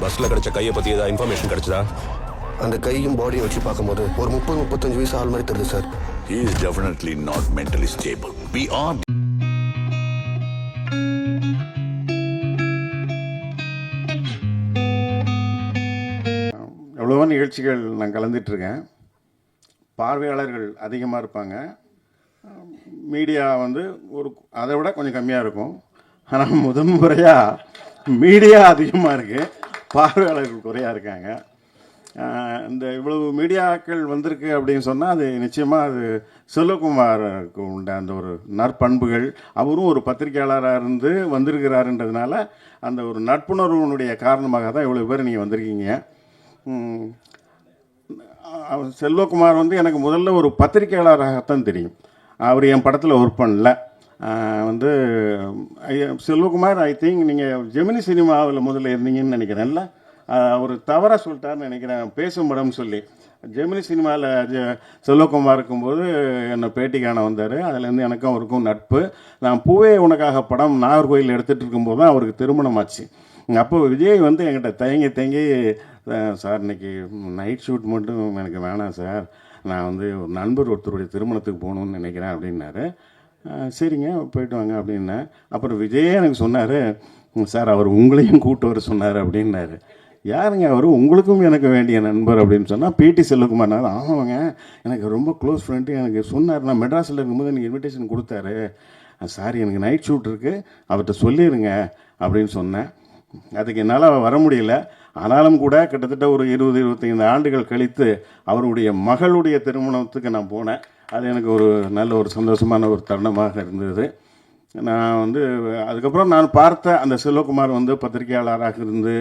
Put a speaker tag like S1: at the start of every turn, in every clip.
S1: பஸ்ல கிடைச்ச கையை பத்தி ஏதாவது இன்ஃபர்மேஷன் கிடைச்சதா?
S2: அந்த கையும் பாடியை வச்சு பார்க்கும்போது ஒரு 30-35 வயசு ஆள் மாதிரி தெரியுது sir.
S3: He is definitely not mentally stable. We are.
S4: எவ்வளவோ நிகழ்ச்சிகள் நான் கலந்துட்டுருக்கேன். பார்வையாளர்கள் அதிகமாக இருப்பாங்க, மீடியா வந்து அதை விட கொஞ்சம் கம்மியாக இருக்கும். ஆனால் முதன்முறையாக மீடியா அதிகமாக இருக்குது, பார்வையாளர்கள் குறையாக இருக்காங்க. இந்த இவ்வளவு மீடியாக்கள் வந்திருக்கு அப்படின்னு சொன்னால் அது நிச்சயமாக அது செல்வகுமாருக்கு உண்ட அந்த ஒரு நற்பண்புகள், அவரும் ஒரு பத்திரிகையாளராக இருந்து வந்திருக்கிறாருன்றதுனால அந்த ஒரு நட்புணர்வுனுடைய காரணமாக தான் இவ்வளோ பேர் நீங்கள் வந்திருக்கீங்க. செல்வகுமார் வந்து எனக்கு முதல்ல ஒரு பத்திரிகையாளராகத்தான் தெரியும். அவர் என் படத்தில் ஒர்க் பண்ணல. வந்து செல்வகுமார் ஐ திங்க் நீங்கள் ஜெமினி சினிமாவில் முதல்ல இருந்தீங்கன்னு நினைக்கிறேன்ல. ஒரு தவறாக சொல்லிட்டாருன்னு நினைக்கிறேன், பேசும் படம்னு சொல்லி. ஜெமினி சினிமாவில் செல்வகுமார் இருக்கும்போது என்னை பேட்டி காண வந்தார். அதுலேருந்து எனக்கும் அவருக்கும் நட்பு. நான் பூவே உனக்காக படம் நாகர்கோயில் எடுத்துகிட்டு இருக்கும்போது தான் அவருக்கு திருமணம் ஆச்சு. அப்போ விஜய் வந்து என்கிட்ட தயங்கி சார் இன்றைக்கி நைட் ஷூட் மட்டும் எனக்கு வேணாம் சார், நான் வந்து ஒரு நண்பர் ஒருத்தருடைய திருமணத்துக்கு போகணுன்னு நினைக்கிறேன் அப்படின்னாரு. சரிங்க போயிட்டு வாங்க அப்படின்னேன். அப்புறம் விஜயே எனக்கு சொன்னார், சார் அவர் உங்களையும் கூப்பிட்டு வர சொன்னார் அப்படின்னாரு. யாருங்க அவர்? உங்களுக்கும் எனக்கு வேண்டிய நண்பர் அப்படின்னு சொன்னால் பிடி செல்வகுமார்னார். ஆமாங்க, எனக்கு ரொம்ப க்ளோஸ் ஃப்ரெண்டு, எனக்கு சொன்னார். நான் மெட்ராஸில் இருக்கும்போது எனக்கு இன்விடேஷன் கொடுத்தாரு. சார் எனக்கு நைட் ஷூட் இருக்குது, அவர்கிட்ட சொல்லிடுங்க அப்படின்னு சொன்னேன். அதுக்கு என்னால் வர முடியல. ஆனாலும் கூட கிட்டத்தட்ட ஒரு 20-25 ஆண்டுகள் கழித்து அவருடைய மகளுடைய திருமணத்துக்கு நான் போனேன். அது எனக்கு ஒரு நல்ல ஒரு சந்தோஷமான ஒரு தருணமாக இருந்தது. நான் வந்து அதுக்கப்புறம் நான் பார்த்த அந்த செல்வகுமார் வந்து பத்திரிகையாளராக இருந்து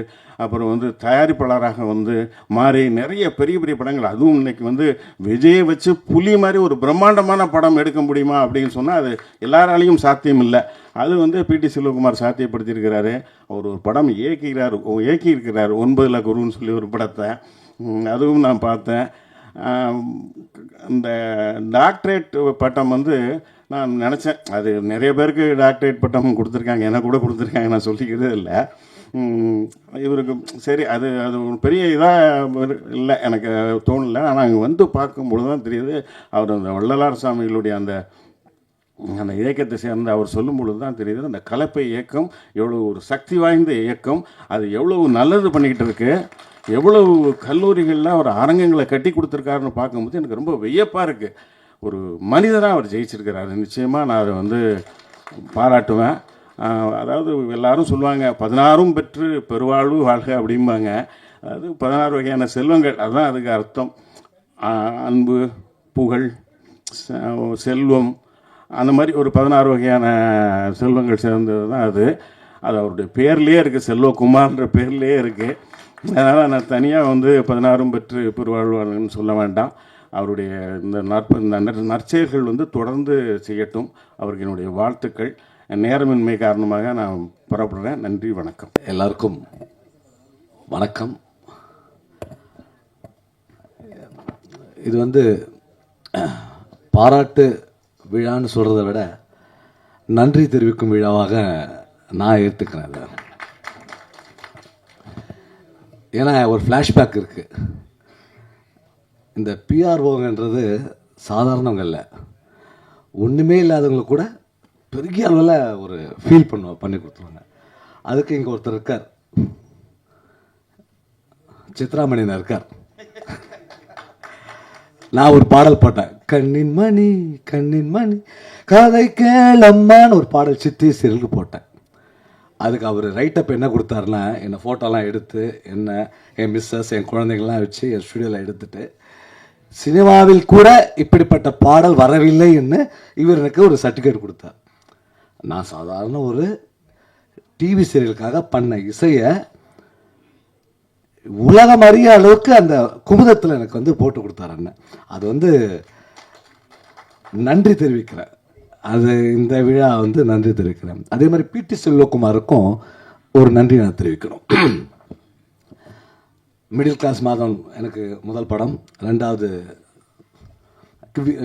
S4: அப்புறம் வந்து தயாரிப்பாளராக வந்து மாறி நிறைய பெரிய பெரிய படங்கள், அதுவும் இன்னைக்கு வந்து விஜயை வச்சு புலி மாதிரி ஒரு பிரம்மாண்டமான படம் எடுக்க முடியுமா அப்படின்னு சொன்னால் அது எல்லாராலையும் சாத்தியம் இல்லை. அது வந்து பிடி செல்வகுமார் சாத்தியப்படுத்தியிருக்கிறாரு. அவர் ஒரு படம் இயக்கியிருக்கிறார் 9 குருன்னு சொல்லி ஒரு படத்தை, அதுவும் நான் பார்த்தேன். இந்த டாக்டரேட் பட்டம் வந்து நான் நினச்சேன், அது நிறைய பேருக்கு டாக்டரேட் பட்டம் கொடுத்துருக்காங்க, எனக்கு கூட கொடுத்துருக்காங்க, நான் சொல்லிக்கிறதே இல்லை. இவருக்கு சரி அது அது ஒரு பெரிய இதாக இல்லை, எனக்கு தோணலை. ஆனால் அங்கே வந்து பார்க்கும்பொழுது தான் தெரியுது, அவர் அந்த வள்ளலார் சாமிகளுடைய அந்த அந்த இயக்கத்தை சேர்ந்து அவர் சொல்லும் பொழுது தான் தெரியுது அந்த கலப்பை இயக்கம் எவ்வளோ ஒரு சக்தி வாய்ந்த இயக்கம், அது எவ்வளவு நல்லது பண்ணிக்கிட்டு இருக்கு, எவ்வளவு கல்லூரிகளில் அவர் அரங்கங்களை கட்டி கொடுத்துருக்காருன்னு பார்க்கும்போது எனக்கு ரொம்ப வியப்பாக இருக்குது. ஒரு மனிதனாக அவர் ஜெயிச்சிருக்கிறாரு. நிச்சயமாக நான் அதை வந்து பாராட்டுவேன். அதாவது எல்லாரும் சொல்லுவாங்க 16 பெற்று பெருவாழ்வு வாழ்க அப்படிம்பாங்க. அதாவது 16 வகையான செல்வங்கள், அதுதான் அதுக்கு அர்த்தம். அன்பு, புகழ், செல்வம், அந்த மாதிரி ஒரு 16 வகையான செல்வங்கள் சேர்ந்தது தான் அது. அது அவருடைய பேர்லேயே இருக்குது, செல்வகுமார்ன்ற பேர்லேயே இருக்குது. அதனால் நான் தனியாக வந்து 16 பெற்று பெருவாழ்வாள்னு சொல்ல வேண்டாம். அவருடைய இந்த நற்செயல்கள் வந்து தொடர்ந்து செய்யட்டும். அவருக்கு என்னுடைய வாழ்த்துக்கள். நேரமின்மை காரணமாக நான் புறப்படுறேன். நன்றி, வணக்கம்.
S5: எல்லாருக்கும் வணக்கம். இது வந்து பாராட்டு விழான்னு சொல்கிறத விட நன்றி தெரிவிக்கும் விழாவாக நான் ஏற்றுக்கிறேன். ஏன்னா ஒரு ஃப்ளாஷ்பேக் இருக்குது. இந்த பிஆர்ஓங்கன்றது சாதாரணவங்க இல்லை, ஒன்றுமே இல்லாதவங்களுக்கு கூட பெரிய அளவில் ஒரு ஃபீல் பண்ணி கொடுத்துருவாங்க. அதுக்கு இங்கே ஒருத்தர் இருக்கார், சித்ராமணியன் இருக்கார். நான் ஒரு பாடல் போட்டேன், கண்ணின் மணி கண்ணின் மணி கதை கேளம்மான்னு ஒரு பாடல் சித்தி சீரியலுக்கு போட்டேன். அதுக்கு அவர் ரைட்டப் என்ன கொடுத்தாருன்னா, என்னை ஃபோட்டோலாம் எடுத்து என்ன என் மிஸ்ஸஸ் என் குழந்தைங்கள்லாம் வச்சு என் ஸ்டுடியோவில் எடுத்துட்டு, சினிமாவில் கூட இப்படிப்பட்ட பாடல் வரவில்லைன்னு இவர் எனக்கு ஒரு சர்டிஃபிகேட் கொடுத்தார். நான் சாதாரண ஒரு டிவி சீரியலுக்காக பண்ண இசையை உலகம் அறிய அளவுக்கு அந்த குமுதத்தில் எனக்கு வந்து போட்டு கொடுத்தார் அண்ணன். அது வந்து நன்றி தெரிவிக்கிறேன். அது இந்த விழா வந்து நன்றி தெரிவிக்கிறேன். அதே மாதிரி பிடி செல்வகுமாருக்கும் ஒரு நன்றி நான் தெரிவிக்கணும். மிடில் கிளாஸ் மாதம் எனக்கு முதல் படம், 2வது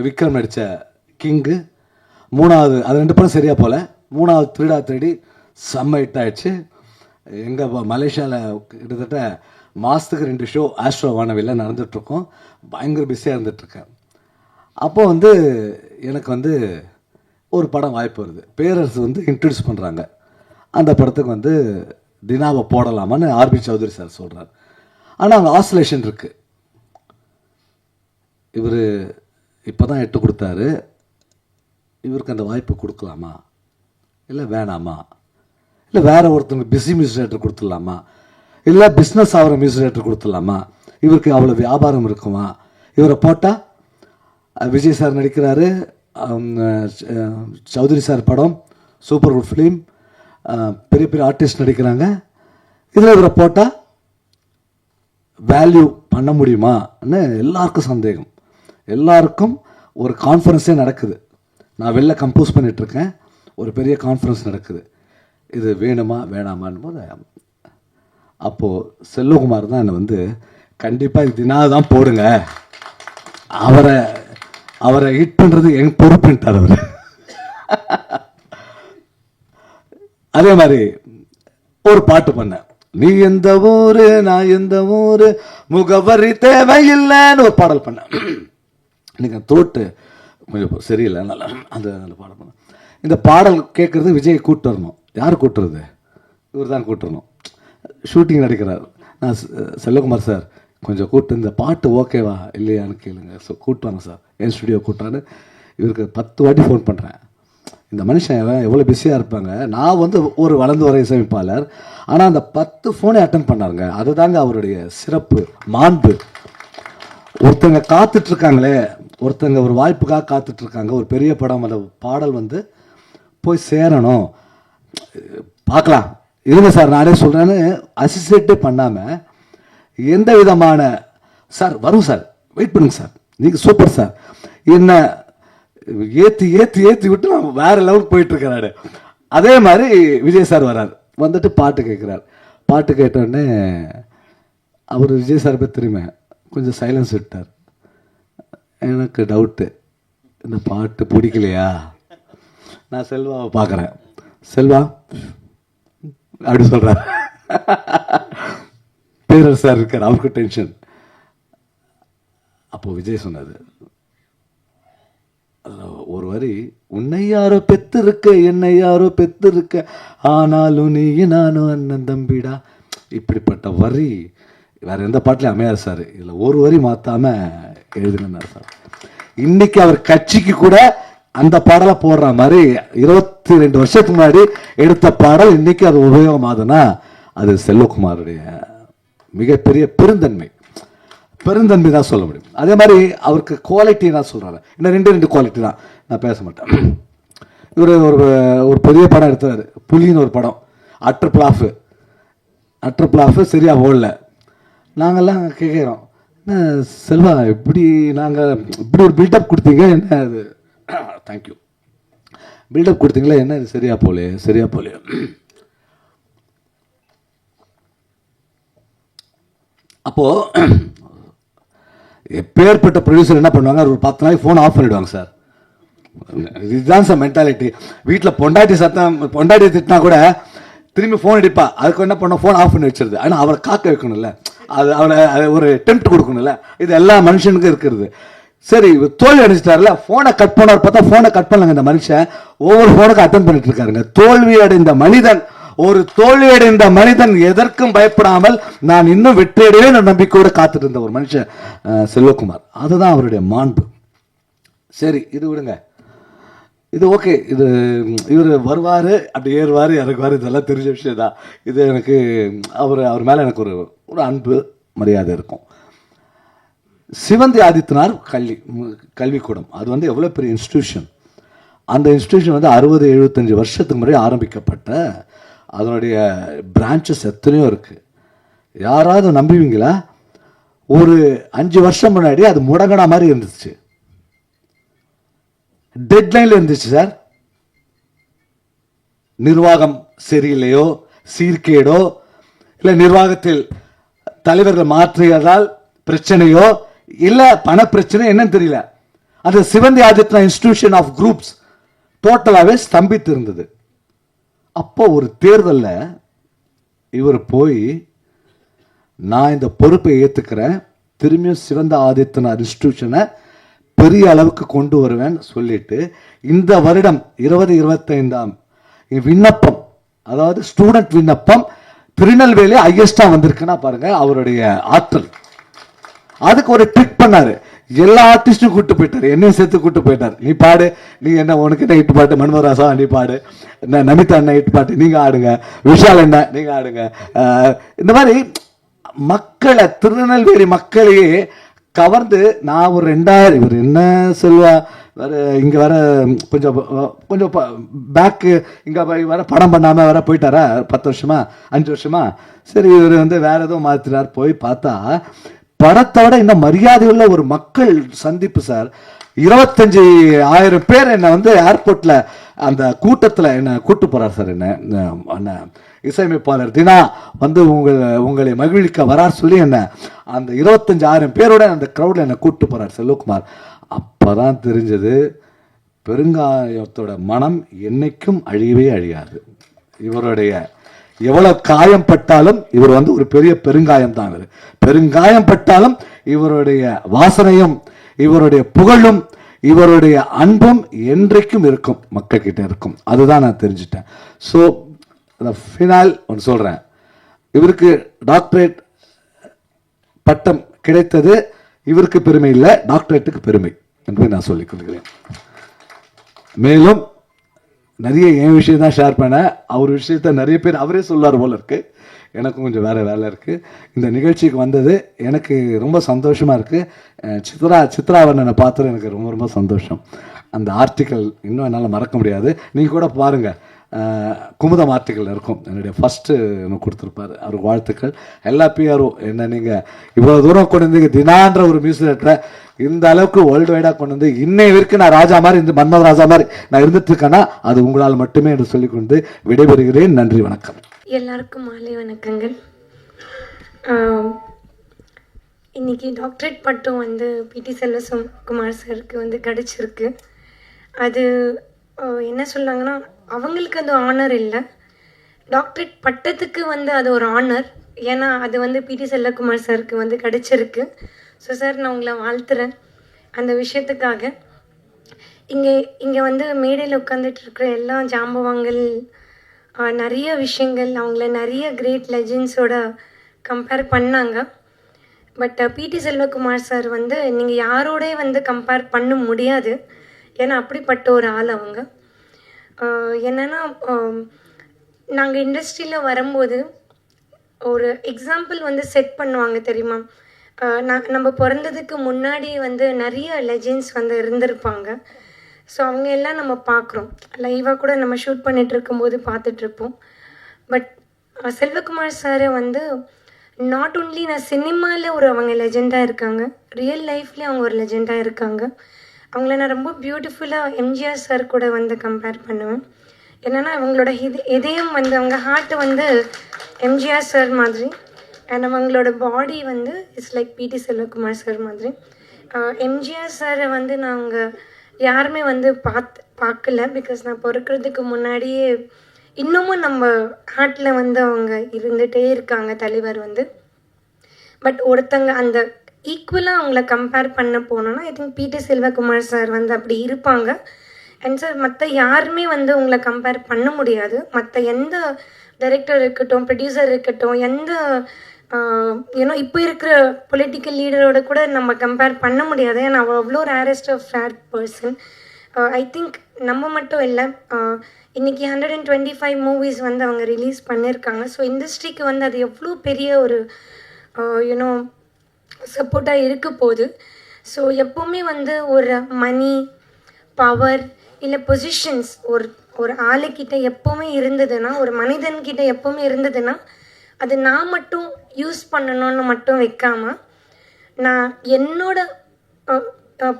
S5: விக்ரம் நடித்த கிங்கு, 3வது அது 2 படம் சரியாக போல், 3வது திருடா திருடி செம்ம ஹிட் ஆயிடுச்சு. எங்கள் மலேசியாவில் கிட்டத்தட்ட மாதத்துக்கு 2 ஷோ ஆஸ்ட்ரோ வானவில்ல நடந்துகிட்ருக்கோம். பயங்கர பிஸியாக இருந்துகிட்ருக்கேன். அப்போது வந்து எனக்கு வந்து ஒரு படம் வாய்ப்பு வருது. பேரரசு வந்து இன்ட்ரடியூஸ் பண்ணுறாங்க. அந்த படத்துக்கு வந்து தினாவை போடலாமான்னு ஆர்பி சௌத்ரி சார் சொல்கிறார். ஆனால் அங்கே ஆசோலேஷன் இருக்குது. இவர் இப்போ தான் எட்டு கொடுத்தாரு, இவருக்கு அந்த வாய்ப்பு கொடுக்கலாமா இல்லை வேணாமா, இல்லை வேறு ஒருத்தவங்க பிஸி மியூசிக் டைரக்டர் கொடுத்துடலாமா, இல்லை பிஸ்னஸ் ஆகிற மியூசிக் டைரக்டர் கொடுத்துடலாமா, இவருக்கு அவ்வளோ வியாபாரம் இருக்குமா, இவரை போட்டால் விஜய் சார் நடிக்கிறாரு, சௌத்ரி சார் படம் சூப்பர் குட் ஃபிலிம், பெரிய பெரிய ஆர்டிஸ்ட் நடிக்கிறாங்க, இதில் இவரை போட்டால் வேல்யூ பண்ண முடியுமான்னு எல்லாருக்கும் சந்தேகம். எல்லாருக்கும் ஒரு கான்ஃபரன்ஸே நடக்குது. நான் வெளில கம்போஸ் பண்ணிகிட்ருக்கேன், ஒரு பெரிய கான்ஃபரன்ஸ் நடக்குது. இது வேணுமா வேணாமான்னு போது அப்போது செல்வகுமார் தான் என்னை வந்து கண்டிப்பாக இது தினா தான் போடுங்க, அவரை ஹிட் பண்ணுறது எங்கள் பொறுப்புன்ட்டார் அவர். அதே மாதிரி ஒரு பாட்டு பண்ணேன், நீ எந்த ஊரு நான் எந்த ஊரு முகவரி தேவையில்லைன்னு ஒரு பாடல் பண்ணேன். இன்னைக்கு தோட்டு கொஞ்சம் சரியில்லை, நல்லா அந்த பாடல் பண்ணேன். இந்த பாடல் கேட்குறது விஜய் கூப்பிட்டு வரணும். யார் கூட்டுறது? இவர் தான் கூட்டுறணும். ஷூட்டிங் நடிக்கிறார். நான் செல்வகுமார் சார் கொஞ்சம் கூப்பிட்டு இந்த பாட்டு ஓகேவா இல்லையான்னு கேளுங்க, ஸோ கூப்பிட்டாங்க சார், என் ஸ்டுடியோ கூப்பிட்டான்னு. இவருக்கு 10 வாட்டி ஃபோன் பண்ணுறேன். இந்த மனுஷன் எவ்வளோ பிஸியாக இருப்பாங்க. நான் வந்து ஒரு வளர்ந்து வர இசையமைப்பாளர், ஆனால் அந்த 10 ஃபோனை அட்டன் பண்ணாருங்க. அதுதாங்க அவருடைய சிறப்பு, மாண்பு. ஒருத்தங்க காத்துட்ருக்காங்களே, ஒருத்தங்க ஒரு வாய்ப்புக்காக காத்துட்ருக்காங்க. ஒரு பெரிய படம், அந்த பாடல் வந்து போய் சேரணும், பார்க்கலாம் இருங்க சார் நானே சொல்கிறேன்னு அசிஸ்டேட்டே பண்ணாமல் எந்த விதமான சார் வரும் சார் வெயிட் பண்ணுங்க சார் நீங்கள் சூப்பர் சார் என்ன ஏற்றி ஏற்றி ஏற்றி விட்டு நான் வேறு லெவலுக்கு போயிட்டுருக்கிறாரு. அதே மாதிரி விஜய் சார் வர்றார், வந்துட்டு பாட்டு கேட்குறார். பாட்டு கேட்டோடனே அவர் விஜய் சார் பற்றி தெரியுமே கொஞ்சம் சைலன்ஸ் விட்டார். எனக்கு டவுட்டு, இந்த பாட்டு பிடிக்கலையா? நான் செல்வாவை பார்க்குறேன், செல்வா அப்படி சொல்கிறார். பேரர் சார் இருக்கார், அவருக்கு டென்ஷன். அப்போது விஜய் சொன்னது ஒரு வரி, உன்னை யாரோ பெத்து இருக்க என்னை யாரோ பெத்து இருக்க ஆனாலும் நீ நானும் அண்ணன் தம்பிடா. இப்படிப்பட்ட வரி வேற எந்த பாட்டிலையும் அமையாது சார். இதில் ஒரு வரி மாற்றாம எழுதுனார் சார். இன்னைக்கு அவர் கட்சிக்கு கூட அந்த பாடலை போடுற மாதிரி 22 வருஷத்துக்கு முன்னாடி எடுத்த பாடல் இன்னைக்கு அது உபயோகமாகுதுன்னா அது செல்வகுமாருடைய மிகப்பெரிய பெருந்தன்மை தான் சொல்ல முடியும். அதே மாதிரி அவருக்கு குவாலிட்டி தான் சொல்கிறாரு. இன்னும் 2 குவாலிட்டி தான், நான் பேச மாட்டேன். இவர் ஒரு பெரிய படம் எடுத்தார், புலின்னு ஒரு படம். அட்டர் பிளாஃபு சரியாக ஓடல. நாங்கள்லாம் கேட்குறோம், என்ன செல்வா இப்படி நாங்கள் இப்படி ஒரு பில்டப் கொடுத்தீங்க, என்ன அது தேங்க்யூ பில்டப் கொடுத்தீங்களா, என்ன இது சரியா போலே. அப்போது எப்பேற்பட்ட ப்ரொடியூசர் என்ன பண்ணுவாங்க, ஒரு 10 நாளைக்கு ஃபோன் ஆஃப் பண்ணிவிடுவாங்க சார். இதுதான் சார் மென்டாலிட்டி. வீட்டில் பொண்டாட்டி திட்டினா கூட திரும்பி ஃபோன் அடிப்பா, அதுக்கு என்ன பண்ணோம், ஃபோன் ஆஃப் பண்ணி வச்சிருது. ஆனால் அவரை காக்க வைக்கணும்ல, அவனை ஒரு டெம்ப்ட் கொடுக்கணும்ல. இது எல்லா மனுஷனுக்கும் இருக்கிறது. சரி, தோல்வி அடைஞ்சிட்டாருல, ஃபோனை கட் பண்ணார். பார்த்தா ஃபோனை கட் பண்ணலங்க. இந்த மனுஷன் ஒவ்வொரு ஃபோனுக்கும் அட்டன் பண்ணிட்டு இருக்காருங்க. தோல்வி அடைந்த மனிதன் எதற்கும் பயப்படாமல் நான் இன்னும் வெற்றியடையே நம்பிக்கையோடு காத்துட்டு இருந்த ஒரு மனுஷன் செல்வகுமார். அதுதான் அவருடைய மாண்பு. சரி, இது விடுங்க, இது ஓகே. இது இவர் வருவார், அப்படி ஏறுவார், இறங்குவார், இதெல்லாம் தெரிஞ்ச விஷயம் தான். இது எனக்கு அவர் மேலே எனக்கு ஒரு அன்பு மரியாதை இருக்கும். சிவந்தி ஆதித்தனார் கல்விக்கூடம், அது வந்து எவ்வளோ பெரிய இன்ஸ்டிடியூஷன். அந்த இன்ஸ்டிடியூஷன் வந்து 60-75 வருஷத்துக்கு முன்னாடி ஆரம்பிக்கப்பட்ட, அதனுடைய பிரான்ச்சஸ் எத்தனையோ இருக்குது. யாராவது நம்புவீங்களா? ஒரு 5 வருஷம் முன்னாடி அது முடங்கடா மாதிரி இருந்துச்சு, டெட்லைன்ல இருந்துச்சு சார். நிர்வாகம் சரியில்லையோ, சீர்கேடோ, இல்லை நிர்வாகத்தில் தலைவர்கள் மாற்றியதால் பிரச்சனையோ, இல்லை பண பிரச்சனை, என்னன்னு தெரியல. அந்த சிவந்தி ஆதித்யா இன்ஸ்டிடியூஷன் ஆஃப் குரூப்ஸ் டோட்டலாகவே ஸ்தம்பித்து இருந்தது. அப்போ ஒரு தேர்தலில் இவர் போய் நான் இந்த பொறுப்பை ஏற்றுக்கிறேன், திரும்பியும் சிவந்த ஆதித்தனார் இன்ஸ்டிடியூஷனை பெரிய அளவுக்கு கொண்டு வருவேன் சொல்லிட்டு இந்த வருடம் 2025 விண்ணப்பம், அதாவது ஸ்டூடெண்ட் விண்ணப்பம் திருநெல்வேலி ஹையஸ்டா வந்திருக்குன்னா பாருங்க அவருடைய ஆற்றல். அதுக்கு ஒரு ட்ரிக் பண்ணாரு, எல்லா ஆர்டிஸ்டும் கூட்டு போயிட்டாரு, என்னையும் சேர்த்து கூட்டு போயிட்டாரு. நீ பாடு, நீ என்ன உனக்கு என்ன ஹிட் பாட்டு, மன்மராசா நீ பாடு, நமிதா என்ன ஹிட் பாட்டு நீங்க ஆடுங்க, விஷால் என்ன நீங்க ஆடுங்க. இந்த மாதிரி மக்களை, திருநெல்வேலி மக்களையே கவர்ந்து நான் ஒரு 2000 இவர் என்ன செல்வா வேற இங்கே வர கொஞ்சம் கொஞ்சம் பேக்கு இங்கே வர படம் பண்ணாமல் வர போயிட்டாரா 10 வருஷமா 5 வருஷமா. சரி இவர் வந்து வேற எதுவும் மாற்றினார். போய் பார்த்தா படத்தோட இந்த மரியாதையுள்ள ஒரு மக்கள் சந்திப்பு சார். 25,000 பேர் என்னை வந்து ஏர்போர்ட்டில் அந்த கூட்டத்தில் என்னை கூட்டு போகிறார் சார். என்ன இசையமைப்பாளர் தினா வந்து உங்களை மகிழ்விக்க வரார் சொல்லி என்ன அந்த 25,000 பேரோட அந்த க்ரௌடில் என்னை கூட்டு போகிறார் செல்வகுமார். அப்போதான் தெரிஞ்சது பெருங்காயத்தோட மனம் என்னைக்கும் அழியவே அழியாது. இவருடைய எவ்வளவு காயம் பட்டாலும் இவர் வந்து ஒரு பெரிய பெருங்காயம் தான். இவர் பெருங்காயம் பட்டாலும் இவருடைய வாசனையும் இவருடைய புகழும் இவருடைய அன்பும் என்றைக்கும் இருக்கும், மக்கள் கிட்ட இருக்கும். அதுதான் நான் தெரிஞ்சுட்டேன். ஸோ ஃபினால் ஒன்று சொல்றேன், இவருக்கு டாக்டரேட் பட்டம் கிடைத்தது இவருக்கு பெருமை இல்லை, டாக்டரேட்டுக்கு பெருமை என்று நான் சொல்லிக் கொள்கிறேன். மேலும் நிறைய என் விஷயம் தான் ஷேர் பண்ண, அவர் விஷயத்த நிறைய பேர் அவரே சொல்லுவார் போல இருக்கு. எனக்கும் கொஞ்சம் வேறு வேலை இருக்குது. இந்த நிகழ்ச்சிக்கு வந்தது எனக்கு ரொம்ப சந்தோஷமாக இருக்குது. சித்ராவண்ணனை பார்த்தது எனக்கு ரொம்ப ரொம்ப சந்தோஷம். அந்த ஆர்டிக்கல் இன்னும் என்னால் மறக்க முடியாது. நீங்கள் கூட பாருங்கள், குமுதம் ஆர்டிக்கல் இருக்கும், என்னுடைய ஃபஸ்ட்டு எனக்கு கொடுத்துருப்பாரு. அவருக்கு வாழ்த்துக்கள். எல்லா பிஆரும் என்ன நீங்கள் இவ்வளோ தூரம் கொண்டு வந்து தினான்ற ஒரு மியூசிக் டேரக்டரை இந்த அளவுக்கு வேர்ல்டு வைடாக கொண்டு வந்து இன்னை வரைக்கும் நான் ராஜா மாதிரி இந்த மன்மத ராஜா மாதிரி நான் இருந்துட்டு இருக்கேன்னா அது உங்களால் மட்டுமே என்று சொல்லிக்கொண்டு விடைபெறுகிறேன். நன்றி, வணக்கம்.
S6: எல்லாருக்கும் மாலை வணக்கங்கள். இன்னைக்கு டாக்டரேட் பட்டம் வந்து பிடி செல்வகுமார் சாருக்கு வந்து கிடச்சிருக்கு. அது என்ன சொன்னாங்கன்னா அவங்களுக்கு அது ஆனர் இல்லை, டாக்டரேட் பட்டத்துக்கு வந்து அது ஒரு ஆனர். ஏன்னா அது வந்து பிடி செல்வகுமார் சாருக்கு வந்து கிடச்சிருக்கு. ஸோ சார் நான் உங்களை வாழ்த்துறேன் அந்த விஷயத்துக்காக. இங்கே வந்து மேடையில் உட்காந்துட்டு இருக்கிற எல்லா ஜாம்பவான்கள் நிறைய விஷயங்கள் அவங்கள நிறைய கிரேட் லெஜெண்ட்ஸோட கம்பேர் பண்ணாங்க. பட் பிடி செல்வகுமார் சார் வந்து நீங்கள் யாரோடே வந்து கம்பேர் பண்ண முடியாது. ஏன்னா அப்படிப்பட்ட ஒரு ஆள் அவங்க. என்னென்னா நாங்கள் இண்டஸ்ட்ரியில் வரும்போது ஒரு எக்ஸாம்பிள் வந்து செட் பண்ணுவாங்க தெரியுமா. நம்ம பிறந்ததுக்கு முன்னாடி வந்து நிறைய லெஜெண்ட்ஸ் வந்து இருந்திருப்பாங்க. ஸோ அவங்க எல்லாம் நம்ம பார்க்குறோம், லைவாக கூட நம்ம ஷூட் பண்ணிகிட்டு இருக்கும்போது பார்த்துட்ருப்போம். பட் செல்வகுமார் சாரை வந்து நாட் ஒன்லி நான் சினிமாவில் அவங்க லெஜெண்டாக இருக்காங்க, ரியல் லைஃப்லேயும் அவங்க ஒரு லெஜெண்டாக இருக்காங்க. அவங்கள நான் ரொம்ப பியூட்டிஃபுல்லாக எம்ஜிஆர் சார் கூட வந்து கம்பேர் பண்ணுவேன். என்னென்னா அவங்களோட இதயம் வந்து அவங்க ஹார்ட் வந்து எம்ஜிஆர் சார் மாதிரி, அண்ட் அவங்களோட பாடி வந்து இட்ஸ் லைக் பிடி செல்வகுமார் சார் மாதிரி. எம்ஜிஆர் சாரை வந்து நாங்கள் யாருமே வந்து பார்க்கல, பிகாஸ் நான் பிறக்கிறதுக்கு முன்னாடியே இன்னமும் நம்ம ஹார்ட்டில் வந்து அவங்க இருந்துகிட்டே இருக்காங்க, தலைவர் வந்து. பட் ஒருத்தங்க அந்த ஈக்குவலாக அவங்கள கம்பேர் பண்ண போனோன்னா ஐ திங்க் பிடி செல்வகுமார் சார் வந்து அப்படி இருப்பாங்க. அண்ட் சார் மற்ற யாருமே வந்து உங்களை கம்பேர் பண்ண முடியாது. மற்ற எந்த டைரக்டர் இருக்கட்டும், ப்ரொடியூசர் இருக்கட்டும், எந்த ஏன்னா இப்போ இருக்கிற பொலிட்டிக்கல் லீடரோட கூட நம்ம கம்பேர் பண்ண முடியாது. ஏன்னா அவ்வளோ rarest of rare person. I think நம்ம மட்டும் இல்லை, இன்றைக்கி 125 மூவிஸ் வந்து அவங்க ரிலீஸ் பண்ணியிருக்காங்க. ஸோ இண்டஸ்ட்ரிக்கு வந்து அது எவ்வளோ பெரிய ஒரு யூனோ சப்போர்ட்டாக இருக்க போகுது. ஸோ எப்போவுமே வந்து ஒரு மணி, பவர் இல்லை பொசிஷன்ஸ் ஒரு ஆளுக்கிட்ட எப்போவுமே இருந்ததுன்னா, ஒரு மனிதன்கிட்ட எப்போவுமே இருந்ததுன்னா அது நான் மட்டும் யூஸ் பண்ணணும்னு மட்டும் வைக்காமல், நான் என்னோட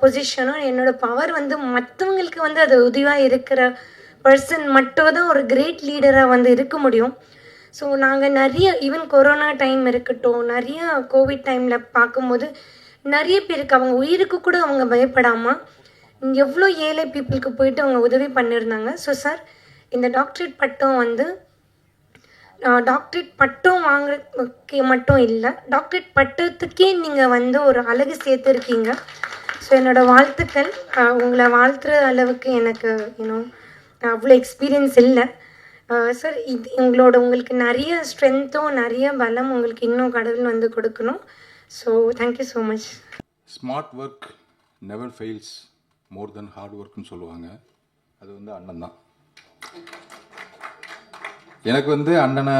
S6: பொசிஷனும் என்னோடய பவர் வந்து மற்றவங்களுக்கு வந்து அது உதவியாக இருக்கிற பர்சன் மட்டும் தான் ஒரு கிரேட் லீடராக வந்து இருக்க முடியும். ஸோ நாங்கள் நிறைய ஈவன் கொரோனா டைம் இருக்கட்டும், நிறைய கோவிட் டைமில் பார்க்கும்போது நிறைய பேருக்கு அவங்க உயிருக்கு கூட அவங்க பயப்படாமல் எவ்வளோ ஏழை பீப்புளுக்கு போயிட்டு அவங்க உதவி பண்ணியிருந்தாங்க. ஸோ சார் இந்த டாக்டரேட் பட்டம் வந்து டாக்டரேட் பட்டம் வாங்குறதுக்கு மட்டும் இல்லை, டாக்டரேட் பட்டத்துக்கே நீங்கள் வந்து ஒரு அழகு சேர்த்துருக்கீங்க. ஸோ என்னோடய வாழ்த்துக்கள். உங்களை வாழ்த்துற அளவுக்கு எனக்கு அவ்வளோ எக்ஸ்பீரியன்ஸ் இல்லை சார். இது உங்களுக்கு நிறைய ஸ்ட்ரென்த்தும் நிறைய பலம் உங்களுக்கு இன்னும் கடவுள் வந்து கொடுக்கணும். So thank you so much.
S7: Smart work never fails more then hard ஒர்க்னு சொல்லுவாங்க. அது வந்து அண்ணன் தான். எனக்கு வந்து அண்ணனை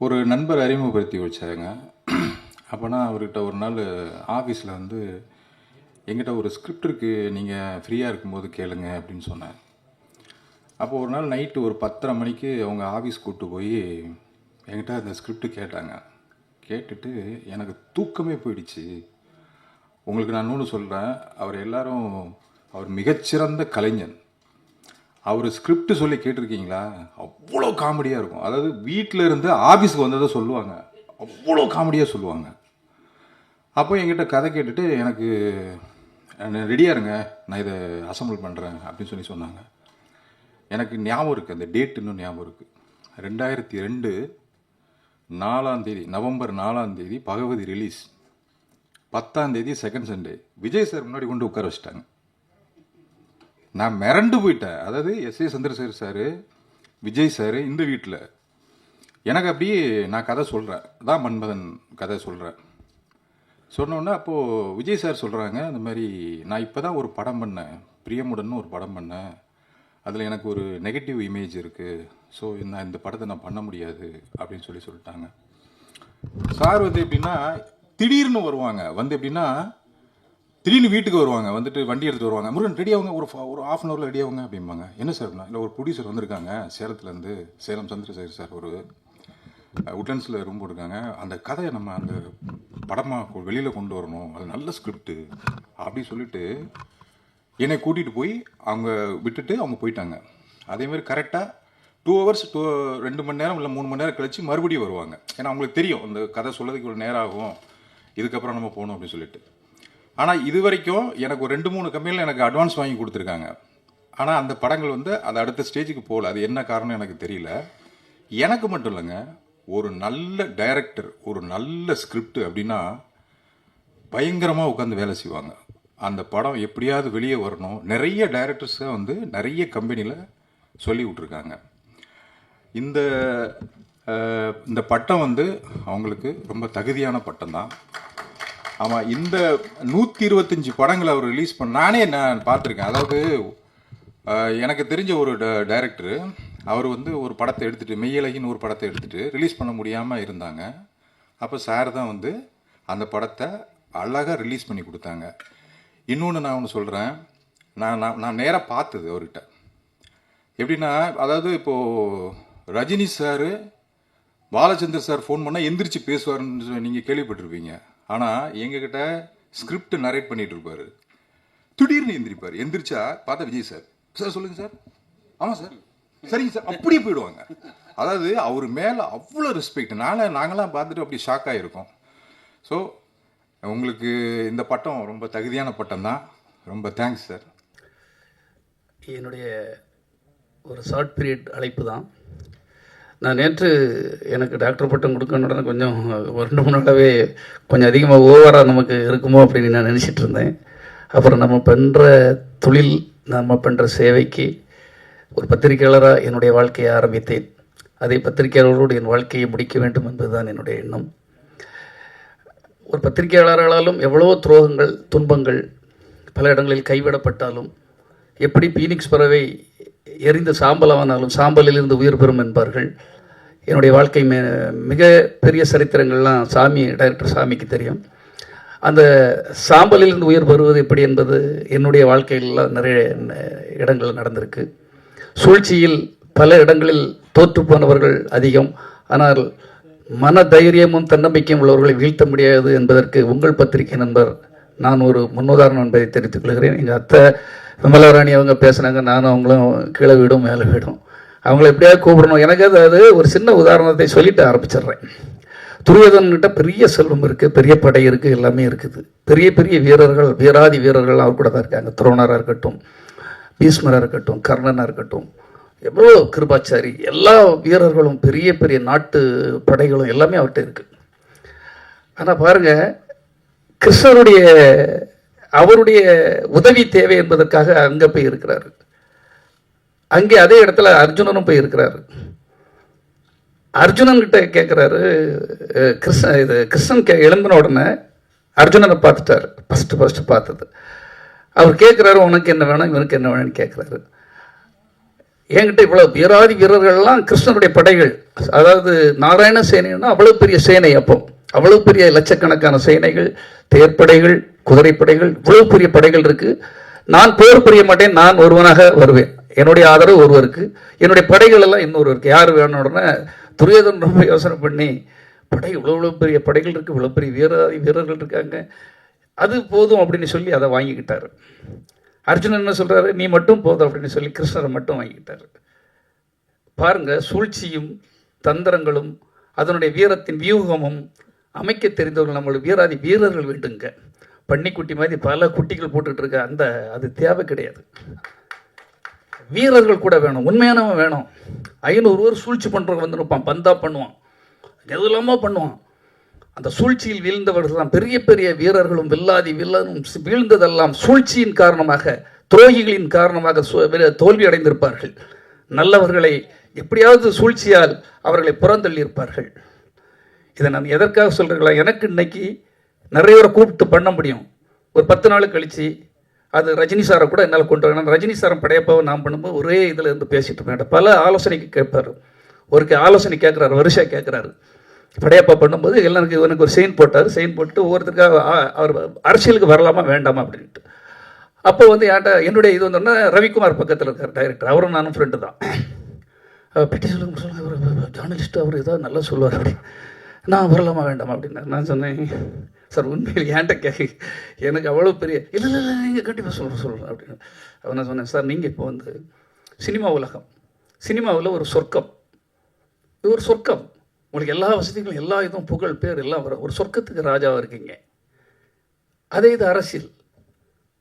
S7: ஒரு நண்பர் அறிமுகப்படுத்தி வச்சாங்க. அப்போனா அவர்கிட்ட ஒரு நாள் ஆஃபீஸில் வந்து எங்கிட்ட ஒரு ஸ்கிரிப்ட் இருக்குது, நீங்கள் ஃப்ரீயாக இருக்கும்போது கேளுங்க அப்படின்னு சொன்னேன். அப்போ ஒரு நாள் நைட்டு ஒரு 10:30 மணிக்கு அவங்க ஆஃபீஸ் கூப்பிட்டு போய் என்கிட்ட அந்த ஸ்கிரிப்ட் கேட்டாங்க. கேட்டுட்டு எனக்கு தூக்கமே போயிடுச்சு. உங்களுக்கு நான் இன்னொன்று சொல்கிறேன், அவர் மிகச்சிறந்த கலைஞன். அவர் ஸ்கிரிப்ட் சொல்லி கேட்டிருக்கீங்களா, அவ்வளோ காமெடியாக இருக்கும். அதாவது வீட்டில் இருந்து ஆஃபீஸுக்கு வந்ததை சொல்லுவாங்க, அவ்வளோ காமெடியாக சொல்லுவாங்க. அப்போ என்கிட்ட கதை கேட்டுட்டு எனக்கு ரெடியாக இருங்க, நான் இதை அசம்பிள் பண்ணுறேன் அப்படின்னு சொல்லி சொன்னாங்க. எனக்கு ஞாபகம் இருக்குது, அந்த டேட் இன்னும் ஞாபகம் இருக்குது. 2002 4ஆம் தேதி, நவம்பர் 4ஆம் தேதி பகவதி ரிலீஸ். 10ஆம் தேதி செகண்ட் சண்டே. விஜய் சார் முன்னாடி கொண்டு உட்கார வச்சிட்டாங்க. நான் மிரண்டு போயிட்டேன். அதாவது S A. Chandrasekhar sir, Vijay sir இந்த வீட்டில். எனக்கு அப்படியே நான் கதை சொல்கிறேன், தான் மன்மதன் கதை சொல்கிறேன். சொன்னோன்னே அப்போது விஜய் சார் சொல்கிறாங்க, இந்த மாதிரி நான் இப்போ தான் ஒரு படம் பண்ணேன், பிரியமுடன் ஒரு படம் பண்ணேன், அதில் எனக்கு ஒரு நெகட்டிவ் இமேஜ் இருக்குது, ஸோ நான் இந்த படத்தை நான் பண்ண முடியாது அப்படின்னு சொல்லிட்டாங்க. சார் வந்து எப்படின்னா திடீர்னு வருவாங்க, வந்து எப்படின்னா திடீர்னு வீட்டுக்கு வருவாங்க, வந்துட்டு வண்டி எடுத்துகிட்டு வருவாங்க. முருகன் ரெடி ஆகுங்க, ஒரு ½ அன் ஹவரில் ரெடி ஆகுங்க அப்படிம்பாங்க. என்ன சார்னா, இல்லை ஒரு ப்ரொடியூசர் வந்திருக்காங்க சேலத்துலேருந்து, சேலம் சந்திரசேகர் சார், ஒரு உட்லண்ட்ஸில் ரூம் போட்டிருக்காங்க, அந்த கதையை நம்ம அந்த படமாக வெளியில் கொண்டு வரணும், அது நல்ல ஸ்கிரிப்டு அப்படி சொல்லிட்டு என்னை கூட்டிகிட்டு போய் அவங்க விட்டுட்டு அவங்க போயிட்டாங்க. அதேமாதிரி கரெக்டாக 2 ஹவர்ஸ் 2 மணி நேரம் இல்லை 3 மணி நேரம் கழித்து மறுபடியும் வருவாங்க. ஏன்னா அவங்களுக்கு தெரியும் இந்த கதை சொல்லதுக்கு ஒரு நேரம் ஆகும், இதுக்கப்புறம் நம்ம போகணும் அப்படின்னு சொல்லிட்டு. ஆனால் இது வரைக்கும் எனக்கு ஒரு 2-3 கம்பெனியில் எனக்கு அட்வான்ஸ் வாங்கி கொடுத்துருக்காங்க. ஆனால் அந்த படங்கள் வந்து அது அடுத்த ஸ்டேஜுக்கு போகல. அது என்ன காரணம் எனக்கு தெரியல. எனக்கு மட்டும் இல்லைங்க, ஒரு நல்ல டைரக்டர், ஒரு நல்ல ஸ்கிரிப்ட் அப்படின்னா பயங்கரமாக உட்காந்து வேலை செய்வாங்க. அந்த படம் எப்படியாவது வெளியே வரணும். நிறைய டைரக்டர்ஸை வந்து நிறைய கம்பெனியில் சொல்லி விட்ருக்காங்க. இந்த பட்டம் வந்து அவங்களுக்கு ரொம்ப தகுதியான பட்டம் தான். ஆமாம், இந்த 125 படங்களை அவர் ரிலீஸ் நான் பார்த்துருக்கேன். அதாவது எனக்கு தெரிஞ்ச ஒரு டைரக்டரு, அவர் வந்து ஒரு படத்தை எடுத்துகிட்டு, மெய்யழகின்னு ஒரு படத்தை எடுத்துகிட்டு ரிலீஸ் பண்ண முடியாமல் இருந்தாங்க. அப்போ சார் தான் வந்து அந்த படத்தை அழகாக ரிலீஸ் பண்ணி கொடுத்தாங்க. இன்னொன்று நான் ஒன்று சொல்கிறேன், நான் நேராக பார்த்தது அவர்கிட்ட. எப்படின்னா, அதாவது இப்போது Rajini sir, Balachander sir phone பண்ணால் எந்திரிச்சு பேசுவார்னு நீங்கள் கேள்விப்பட்டிருப்பீங்க. ஆனால் எங்ககிட்ட ஸ்கிரிப்ட் நரேட் பண்ணிகிட்டு இருப்பார், திடீர்னு எந்திரிப்பார். எந்திரிச்சா பார்த்தா விஜய் சார், சார் சொல்லுங்கள் சார், ஆமாம் சார், சரிங்க சார், அப்படியே போயிடுவாங்க. அதாவது அவர் மேலே அவ்வளோ ரெஸ்பெக்ட். நாங்களாம் பார்த்துட்டு அப்படி ஷாக் ஆகிருக்கோம். ஸோ உங்களுக்கு இந்த பட்டம் ரொம்ப தகுதியான பட்டம் தான். ரொம்ப தேங்க்ஸ் சார்.
S8: என்னுடைய ஒரு ஷார்ட் பீரியட் அழைப்பு தான். நான் நேற்று எனக்கு டாக்டர் பட்டம் கொடுக்கணுன்னு கொஞ்சம் 2-3 நாளாகவே கொஞ்சம் அதிகமாக ஓவராக நமக்கு இருக்குமோ அப்படின்னு நான் நினச்சிட்டு இருந்தேன். அப்புறம் நம்ம பண்ணுற தொழில், நம்ம பண்ணுற சேவைக்கு ஒரு பத்திரிகையாளராக என்னுடைய வாழ்க்கையை ஆரம்பித்தேன். அதை பத்திரிகையாளரோடு என் வாழ்க்கையை முடிக்க வேண்டும் என்பதுதான் என்னுடைய எண்ணம். ஒரு பத்திரிகையாளர்களாலும் எவ்வளவோ துரோகங்கள், துன்பங்கள், பல இடங்களில் கைவிடப்பட்டாலும், எப்படி பீனிக்ஸ் பறவை எரிந்த சாம்பலானாலும் சாம்பலிலிருந்து உயிர் பெறும் என்பார்கள். என்னுடைய வாழ்க்கை மிக பெரிய சரித்திரங்கள்லாம் டைரக்டர் சாமிக்கு தெரியும். அந்த சாம்பலிலிருந்து உயிர் பெறுவது எப்படி என்பது என்னுடைய வாழ்க்கையில் நிறைய இடங்கள் நடந்திருக்கு. சூழ்ச்சியில் பல இடங்களில் தோற்று போனவர்கள் அதிகம். ஆனால் மன தைரியமும் தன்னம்பிக்கையும் உள்ளவர்களை வீழ்த்த முடியாது என்பதற்கு உங்கள் பத்திரிகை நண்பர் நான் ஒரு முன்னுதாரணம் என்பதை தெரிவித்துக் கொள்கிறேன். எங்கள் அத்தை விமலாராணி அவங்க பேசுனாங்க, நானும் அவங்களும் கீழே வீடும் மேலே வீடும், அவங்கள எப்படியாவது கூப்பிடணும். எனக்கு அது ஒரு சின்ன உதாரணத்தை சொல்லிட்டு ஆரம்பிச்சிடுறேன். துரியோதன்கிட்ட பெரிய செல்வம் இருக்குது, பெரிய படை இருக்குது, எல்லாமே இருக்குது. பெரிய பெரிய வீரர்கள், வீராதி வீரர்கள் அவர் கூட தான் இருக்காங்க. துரோணராக இருக்கட்டும், பீஷ்மராக இருக்கட்டும், கர்ணனாக இருக்கட்டும், எவ்வளோ கிருபாச்சாரி, எல்லா வீரர்களும் பெரிய பெரிய நாட்டு படைகளும் எல்லாமே அவர்கிட்ட இருக்கு. ஆனால் பாருங்க, கிருஷ்ணருடைய அவருடைய உதவி தேவை என்பதற்காக அங்கே போய் இருக்கிறாரு. அங்கே அதே இடத்துல அர்ஜுனனும் போய் இருக்கிறாரு. அர்ஜுனன் கிட்ட கேட்குறாரு, கிருஷ்ணன் எழும்பின உடனே அர்ஜுனனை பார்த்துட்டாரு. ஃபஸ்ட்டு பார்த்தது அவர் கேட்குறாரு, உனக்கு என்ன வேணும், இவனுக்கு என்ன வேணும்னு கேட்குறாரு. என்கிட்ட இவ்வளோ வீராதி வீரர்கள்லாம் கிருஷ்ணனுடைய படைகள், அதாவது நாராயண சேனைன்னா அவ்வளோ பெரிய சேனை, அப்போ அவ்வளோ பெரிய லட்சக்கணக்கான சேனைகள், தேர்ப்படைகள், குதிரைப்படைகள், இவ்வளோ பெரிய படைகள் இருக்குது. நான் போர் புரிய மாட்டேன், நான் ஒருவனாக வருவேன், என்னுடைய ஆதரவு ஒருவருக்கு, என்னுடைய படைகள் எல்லாம் இன்னொருவருக்கு. யார் வேணும் உடனே துரியோதனன் ரொம்ப யோசனை பண்ணி, படை இவ்வளோ பெரிய படைகள் இருக்குது, இவ்வளோ பெரிய வீரர்கள் இருக்காங்க, அது போதும் அப்படின்னு சொல்லி அதை வாங்கிக்கிட்டாரு. அர்ஜுனன் என்ன சொல்கிறாரு, நீ மட்டும் போதும் அப்படின்னு சொல்லி கிருஷ்ணரை மட்டும் வாங்கிக்கிட்டாரு. பாருங்க, சூழ்ச்சியும் தந்திரங்களும் அதனுடைய வீரத்தின் வியூகமும் அமைக்க தெரிந்தவர்கள் நம்மளுடைய வீராதி வீரர்கள் வேண்டுங்க. பன்னிக்குட்டி மாதிரி பல குட்டிகள் போட்டுக்கிட்டு இருக்க அது தேவை கிடையாது. வீரர்கள் கூட வேணும், உண்மையானவன் வேணும். 500 பேர் சூழ்ச்சி பண்ணுறவங்க வந்து நிற்பான், பந்தா பண்ணுவான், எது இல்லாமல் பண்ணுவான். அந்த சூழ்ச்சியில் வீழ்ந்தவர்கள் தான் பெரிய பெரிய வீரர்களும் வில்லாதி வில்லனும் வீழ்ந்ததெல்லாம் சூழ்ச்சியின் காரணமாக, துரோகிகளின் காரணமாக தோல்வி அடைந்திருப்பார்கள். நல்லவர்களை எப்படியாவது சூழ்ச்சியால் அவர்களை புறந்தள்ளியிருப்பார்கள். இதை நான் எதற்காக சொல்கிறீங்களா, எனக்கு இன்னைக்கு நிறைய பேரை கூப்பிட்டு பண்ண முடியும். ஒரு 10 நாள் கழித்து அது ரஜினி சாரை கூட என்னால் கொண்டு வரணும். ரஜினி சாரம் படையப்பாவை நான் பண்ணும்போது ஒரே இதில் இருந்து பேசிட்டு இருப்பேன். பல ஆலோசனைக்கு கேட்பார். ஒரு ஆலோசனை கேட்குறாரு, வருஷா கேட்குறாரு. படையப்பா பண்ணும்போது எல்லாருக்கு இவனுக்கு ஒரு செயின் போட்டார். செயின் போட்டு ஒவ்வொருத்தருக்காக அவர் அரசியலுக்கு வரலாமா வேண்டாமா அப்படின்ட்டு. அப்போ வந்து யார்ட்ட என்னுடைய இது வந்தோன்னா, ரவிக்குமார் பக்கத்தில் இருக்கார் டைரக்டர், அவரும் நானும் ஃப்ரெண்டு தான். பெட்டி சொல்லுங்க அவர் ஜேர்னலிஸ்ட்டு, அவர் ஏதாவது நல்லா சொல்லுவார் அப்படி. நான் வரலாமா வேண்டாமா அப்படின்னா நான் சொன்னேன், சார் உண்மையில் ஏன்ட்ட எனக்கு அவ்வளோ பெரிய இல்லை நீங்கள் கண்டிப்பாக சொல்கிறேன் அப்படின்னு. அவன் நான் சொன்னேன், சார் நீங்கள் இப்போ வந்து சினிமா உலகம், சினிமாவில் ஒரு சொர்க்கம், இது ஒரு சொர்க்கம், உங்களுக்கு எல்லா வசதிகளும் எல்லா இதுவும் புகழ் பேர் எல்லாம் வரும், ஒரு சொர்க்கத்துக்கு ராஜாவாக இருக்கீங்க. அதே இது அரசியல்,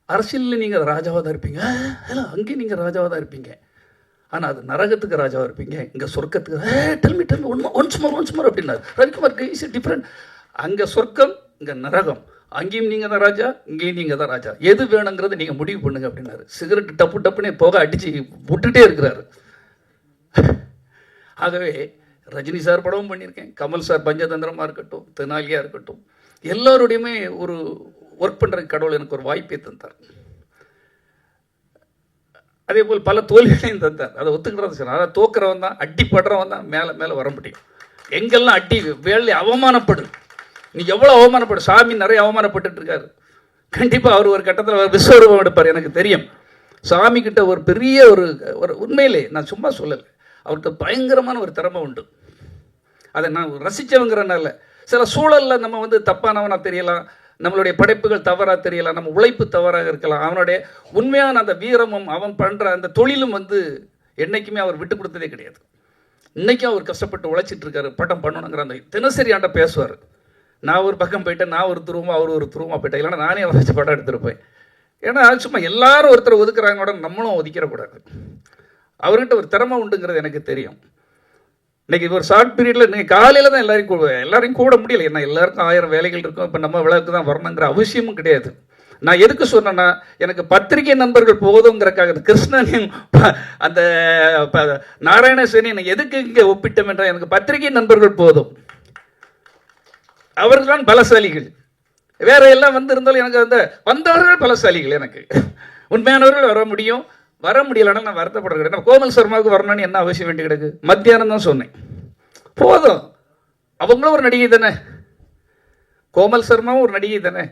S8: அரசியலில் நீங்கள் ராஜாவாக தான் இருப்பீங்க, இல்லை அங்கேயும் நீங்கள் ராஜாவாக தான் இருப்பீங்க. ஆனால் அது நரகத்துக்கு ராஜாவாக இருப்பீங்க, இங்கே சொர்க்கத்துக்கு டெல்மி ஒன்ஸ் மோர் அப்படின்னாரு ரவிக்குமார். Is different. அங்கே சொர்க்கம், இங்கே நரகம், அங்கேயும் நீங்கள் தான் ராஜா, இங்கேயும் நீங்கள் தான் ராஜா, எது வேணுங்கிறத நீங்கள் முடிவு பண்ணுங்க அப்படின்னாரு. சிகரெட்டு டப்புனே போக அடித்து விட்டுட்டே இருக்கிறாரு. ஆகவே ரஜினி சார் படமும் பண்ணியிருக்கேன், கமல் சார் பஞ்சதந்திரமாக இருக்கட்டும், தெனாலியாக இருக்கட்டும், எல்லோருடையுமே ஒரு ஒர்க் பண்ணுறதுக்கு கடவுள் எனக்கு ஒரு வாய்ப்பை தந்தார். அதே போல் பல தோல்விகளையும் தந்தார், அதை ஒத்துக்கிட்டு சார். அதாவது தோக்குறவன் தான், அடிப்படுறவன் தான் மேலே வர முடியும். எங்கெல்லாம் அடி வேலை அவமானப்படு, நீ எவ்வளோ அவமானப்படு. சாமி நிறைய அவமானப்பட்டு இருக்காரு. கண்டிப்பாக அவர் ஒரு கட்டத்தில் விஸ்வரூபம் எடுப்பார், எனக்கு தெரியும். சாமி கிட்ட ஒரு பெரிய ஒரு உண்மையிலே நான் சும்மா சொல்லலை, அவர்கிட்ட பயங்கரமான ஒரு திறமை உண்டு. அதை நான் ரசித்தவங்கிறனால சில சூழலில் நம்ம வந்து தப்பானவனா தெரியலாம், நம்மளுடைய படைப்புகள் தவறாக தெரியலாம், நம்ம உழைப்பு தவறாக இருக்கலாம். அவனுடைய உண்மையான அந்த வீரமும் அவன் பண்ணுற அந்த தொழிலும் வந்து என்றைக்குமே அவர் விட்டு கொடுத்ததே கிடையாது. இன்றைக்கும் அவர் கஷ்டப்பட்டு உழைச்சிட்டு இருக்காரு, படம் பண்ணணுங்கிற அந்த தினசரி ஆண்ட பேசுவார். நான் ஒரு பக்கம் போயிட்டேன், நான் ஒரு துருவமாக அவர் ஒரு துருவமாக போயிட்டேன், இல்லைன்னா நானே அவரை வச்சு படம் எடுத்துருப்பேன். ஏன்னா சும்மா எல்லாரும் ஒருத்தர் ஒதுக்குறாங்க, நம்மளும் ஒதுக்கிடக்கூடாது. அவர்கிட்ட ஒரு திறமை உண்டுங்கிறது எனக்கு தெரியும். இன்றைக்கி ஒரு ஷார்ட் பீரியடில் இன்றைக்கி காலையில் தான் எல்லாரையும் கூட முடியலை. ஏன்னா எல்லாருக்கும் 1000 வேலைகள் இருக்கும். இப்போ நம்ம விழாவுக்கு தான் வரணுங்கிற அவசியமும் கிடையாது. நான் எதுக்கு சொன்னேன்னா, எனக்கு பத்திரிகை நண்பர்கள் போதுங்கிறக்காக கிருஷ்ணனின் அந்த நாராயணசேனை எதுக்கு இங்கே ஒப்பிட்டோம் என்றால், எனக்கு பத்திரிகை நண்பர்கள் போதும், அவர்கள் தான் பலசாலிகள். வேற எல்லாம் வந்து இருந்தாலும் எனக்கு அந்த வந்தவர்கள் பலசாலிகள். எனக்கு உண்மையானவர்கள் வர முடியலன்னா நான் வருத்தப்படுறேன். நான் கோமல் சர்மாவுக்கு வரணும்னு என்ன அவசியம் வேண்டி கிடக்கு? மத்தியானம் தான் சொன்னேன், போதும். அவங்களும் ஒரு நடிகை தானே, கோமல் சர்மாவும் ஒரு நடிகை தானே,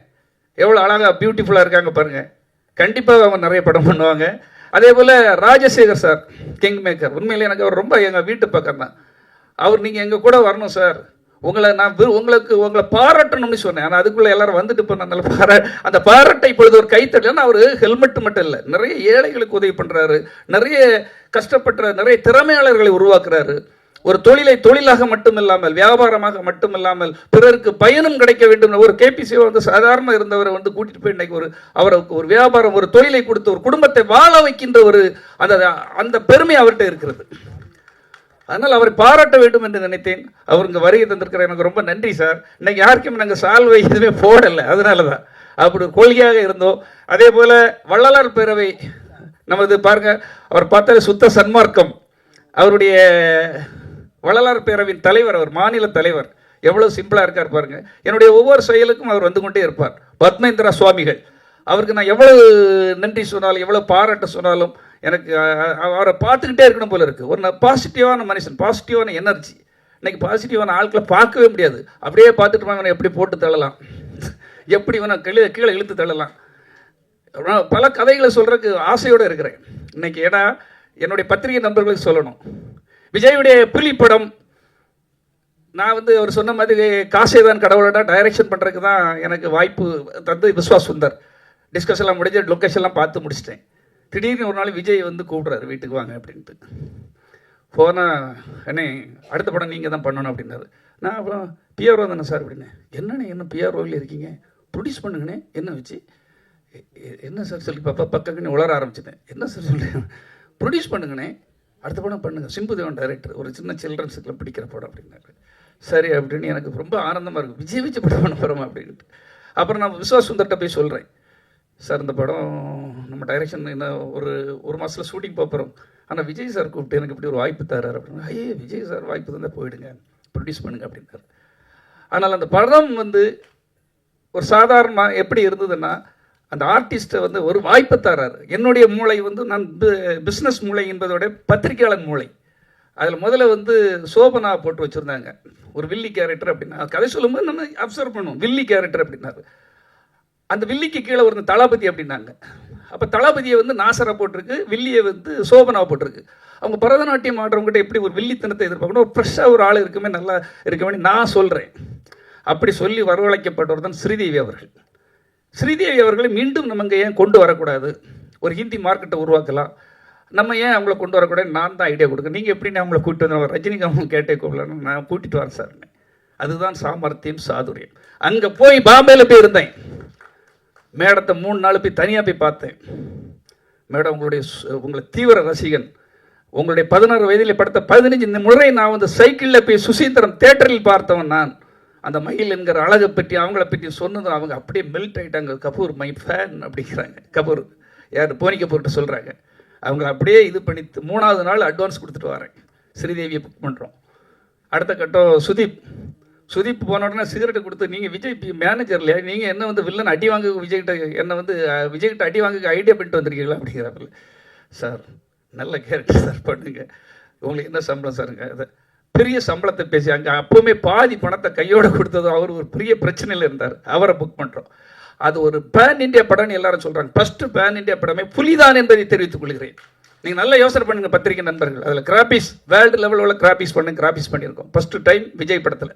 S8: எவ்வளோ அழகாக பியூட்டிஃபுல்லாக இருக்காங்க பாருங்கள். கண்டிப்பாக அவங்க நிறைய படம் பண்ணுவாங்க. அதே போல் ராஜசேகர் சார், கிங் மேக்கர், உண்மையிலே எனக்கு அவர் ரொம்ப எங்கள் வீட்டு பக்கம் தான். அவர் நீங்கள் எங்கள் கூட வரணும் சார், உங்களை பாராட்டணும்னு சொன்னேன். ஆனால் அதுக்குள்ளே எல்லாரும் வந்துட்டு போனால அந்த பாராட்டை இப்பொழுது ஒரு கைத்தட்டல். அவர் ஹெல்மெட் மட்டும் இல்லை, நிறைய ஏழைகளுக்கு உதவி பண்ணுறாரு, நிறைய கஷ்டப்பட்ட நிறைய திறமையாளர்களை உருவாக்குறாரு. ஒரு தொழிலை தொழிலாக மட்டுமில்லாமல், வியாபாரமாக மட்டுமில்லாமல், பிறருக்கு பயனும் கிடைக்க வேண்டும். ஒரு கேபிசி வந்து சாதாரண இருந்தவரை வந்து கூட்டிட்டு போய் இன்னைக்கு அவருக்கு ஒரு வியாபாரம், ஒரு தொழிலை கொடுத்து ஒரு குடும்பத்தை வாழ வைக்கின்ற ஒரு அந்த பெருமை அவர்கிட்ட இருக்கிறது. அதனால் அவரை பாராட்ட வேண்டும் என்று நினைத்தேன். அவருக்கு வருகை தந்திருக்கிற எனக்கு ரொம்ப நன்றி சார். இன்னைக்கு யாருக்கும் நாங்கள் சால்வை எதுவுமே போடலை, அதனால தான் அப்படி ஒரு கொள்கையாக இருந்தோம். அதே போல் வள்ளலார் பேரவை நமது பாருங்க, அவர் பார்த்தாலே சுத்த சன்மார்க்கம். அவருடைய வள்ளலார் பேரவையின் தலைவர், அவர் மாநில தலைவர், எவ்வளோ சிம்பிளாக இருக்கார் பாருங்க. என்னுடைய ஒவ்வொரு செயலுக்கும் அவர் வந்து கொண்டே இருப்பார். பத்மேந்திரா சுவாமிகள், அவருக்கு நான் எவ்வளவு நன்றி சொன்னாலும் எவ்வளோ பாராட்ட சொன்னாலும் எனக்கு அவரை பார்த்துக்கிட்டே இருக்கணும் போல இருக்குது. ஒரு பாசிட்டிவான மனுஷன், பாசிட்டிவான எனர்ஜி. இன்னைக்கு பாசிட்டிவான ஆட்களை பார்க்கவே முடியாது. அப்படியே பார்த்துட்டு வாங்க எப்படி போட்டு தள்ளலாம், எப்படி வேணால் கீழே இழுத்து தள்ளலாம். பல கதைகளை சொல்கிறதுக்கு ஆசையோடு இருக்கிறேன் இன்னைக்கு. ஏன்னா என்னுடைய பத்திரிகை நண்பர்களுக்கு சொல்லணும், விஜயுடைய புலி படம் நான் வந்து அவர் சொன்ன மாதிரி காசே தான் கடவுளோட டைரக்ஷன் பண்ணுறதுக்கு தான் எனக்கு வாய்ப்பு தந்து விஸ்வாஸ் சுந்தர். டிஸ்கஸ் எல்லாம் முடிஞ்சு லொக்கேஷன்லாம் பார்த்து முடிச்சிட்டேன். திடீர்னு ஒரு நாள் விஜய் வந்து கூப்பிட்றாரு, வீட்டுக்கு வாங்க அப்படின்ட்டு. போனால் அண்ணே அடுத்த படம் நீங்கள் தான் பண்ணணும் அப்படின்னாரு. நான் அப்புறம் பிஆர்ஓ தானே சார் அப்படின்னேன். என்னண்ணே என்ன பிஆர்ஓவில் இருக்கீங்க, ப்ரொடியூஸ் பண்ணுங்கண்ணே என்ன வச்சு, என்ன சார் சொல்லி பக்கன்னு உளர ஆரம்பிச்சிட்டேன். என்ன சார் சொல்கிறேன், ப்ரொடியூஸ் பண்ணுங்கண்ணே அடுத்த படம் பண்ணுங்கள், சிம்புதேவன் டைரக்டர், ஒரு சின்ன சில்ட்ரன்ஸுக்குள்ள பிடிக்கிற படம் அப்படின்னாரு. சரி அப்படின்னு எனக்கு ரொம்ப ஆனந்தமாக இருக்கும், விஜய் வச்சு படம் பண்ண போகிறோம் அப்படின்ட்டு. அப்புறம் நான் விஸ்வாஸ் சுந்தர்கிட்ட போய் சொல்கிறேன், சார் இந்த படம் நம்ம டைரக்ஷன் என்ன ஒரு மாதத்தில் ஷூட்டிங் போகிறோம், ஆனால் விஜய் சார் கூப்பிட்டு எனக்கு இப்படி ஒரு வாய்ப்பு தராரு அப்படின்னு. ஐயே விஜய் சார் வாய்ப்பு தந்தால் போயிடுங்க, ப்ரொடியூஸ் பண்ணுங்க அப்படின்னாரு. ஆனால் அந்த படம் வந்து ஒரு சாதாரணமாக எப்படி இருந்ததுன்னா, அந்த ஆர்டிஸ்ட்டை வந்து ஒரு வாய்ப்பை தராரு. என்னுடைய மூளை வந்து நான் பிஸ்னஸ் மூளை என்பதோட பத்திரிகையாளர் மூளை. அதில் முதல்ல வந்து சோபனா போட்டு வச்சுருந்தாங்க, ஒரு வில்லி கேரக்டர் அப்படின்னா. கதை சொல்லும்போது நம்ம அப்சர்வ் பண்ணுவோம், வில்லி கேரக்டர் அப்படின்னாரு. அந்த வில்லிக்கு கீழே ஒரு தளபதி அப்படின்னாங்க. அப்போ தளபதியை வந்து நாசரா போட்டிருக்கு, வில்லியை வந்து சோபனா போட்டிருக்கு. அவங்க பரதநாட்டியம் ஆடுறவங்ககிட்ட எப்படி ஒரு வில்லித்தனத்தை எதிர்பார்க்கணும், ஒரு ஃப்ரெஷ்ஷாக ஒரு ஆள் இருக்குமே, நல்லா இருக்கவே நான் சொல்கிறேன். அப்படி சொல்லி வரவழைக்கப்பட்டவர் தான் ஸ்ரீதேவி அவர்கள். ஸ்ரீதேவி அவர்களை மீண்டும் நம்ம இங்கே ஏன் கொண்டு வரக்கூடாது, ஒரு ஹிந்தி மார்க்கெட்டை உருவாக்கலாம், நம்ம ஏன் அவங்கள கொண்டு வரக்கூடாது, நான் தான் ஐடியா கொடுக்க. நீங்கள் எப்படின்னு அவங்கள கூப்பிட்டு வந்து ரஜினிகாந்த் கேட்டே கூப்பிடலாம், நான் கூட்டிகிட்டு வரேன் சார். அதுதான் சாமர்த்தியம், சாதுரியம். அங்கே போய் பாம்பேயில் போய் இருந்தேன், மேடத்தை 3 நாள் போய் தனியாக போய் பார்த்தேன். மேடம் உங்களை தீவிர ரசிகன், உங்களுடைய 16 வயதில் படுத்த 15 முறை நான் வந்து சைக்கிளில் போய் சுசீந்திரம் தேட்டரில் பார்த்தவன் நான். அந்த மயில் என்கிற அழகை பற்றி அவங்கள பற்றி சொன்னதும் அவங்க அப்படியே மெல்ட் ஆகிட்டாங்க. கபூர் மை ஃபேன் அப்படிங்கிறாங்க. கபூர் யார், போனி கபூர்கிட்ட சொல்கிறாங்க. அவங்க அப்படியே இது பண்ணி 3வது நாள் அட்வான்ஸ் கொடுத்துட்டு வரேன். ஸ்ரீதேவியை புக் பண்ணுறோம். அடுத்த கட்டம் சுதீப் போன உடனே சிகரெட்டை கொடுத்து, நீங்கள் விஜய் மேனேஜர் இல்லையா, நீங்கள் என்ன வந்து வில்லன் அடி வாங்க விஜய்கிட்ட, என்னை வந்து விஜய்கிட்ட அடி வாங்க ஐடியா பண்ணிட்டு வந்திருக்கீங்களா அப்படிங்கிறாப்புல. சார் நல்ல கேரக்டர் சார், பண்ணுங்க, உங்களுக்கு என்ன சம்பளம் சாருங்க, அதை பெரிய சம்பளத்தை பேசி அங்கே அப்போவுமே பாதி பணத்தை கையோடு கொடுத்ததும் அவர் ஒரு பெரிய பிரச்சனையில் இருந்தார். அவரை புக் பண்ணுறோம். அது ஒரு பேன் இண்டியா படம்னு எல்லாரும் சொல்கிறாங்க. ஃபஸ்ட்டு பேன் இண்டியா படமே புலிதான் என்பதை தெரிவித்துக் கொள்கிறேன். நீங்கள் நல்லா யோசனை பண்ணுங்கள் பத்திரிகை நண்பர்கள். அதில் கிராபிஸ் வேர்ல்டு லெவலில் கிராபிஸ் பண்ணியிருக்கோம். ஃபஸ்ட்டு டைம் விஜய் படத்தில்,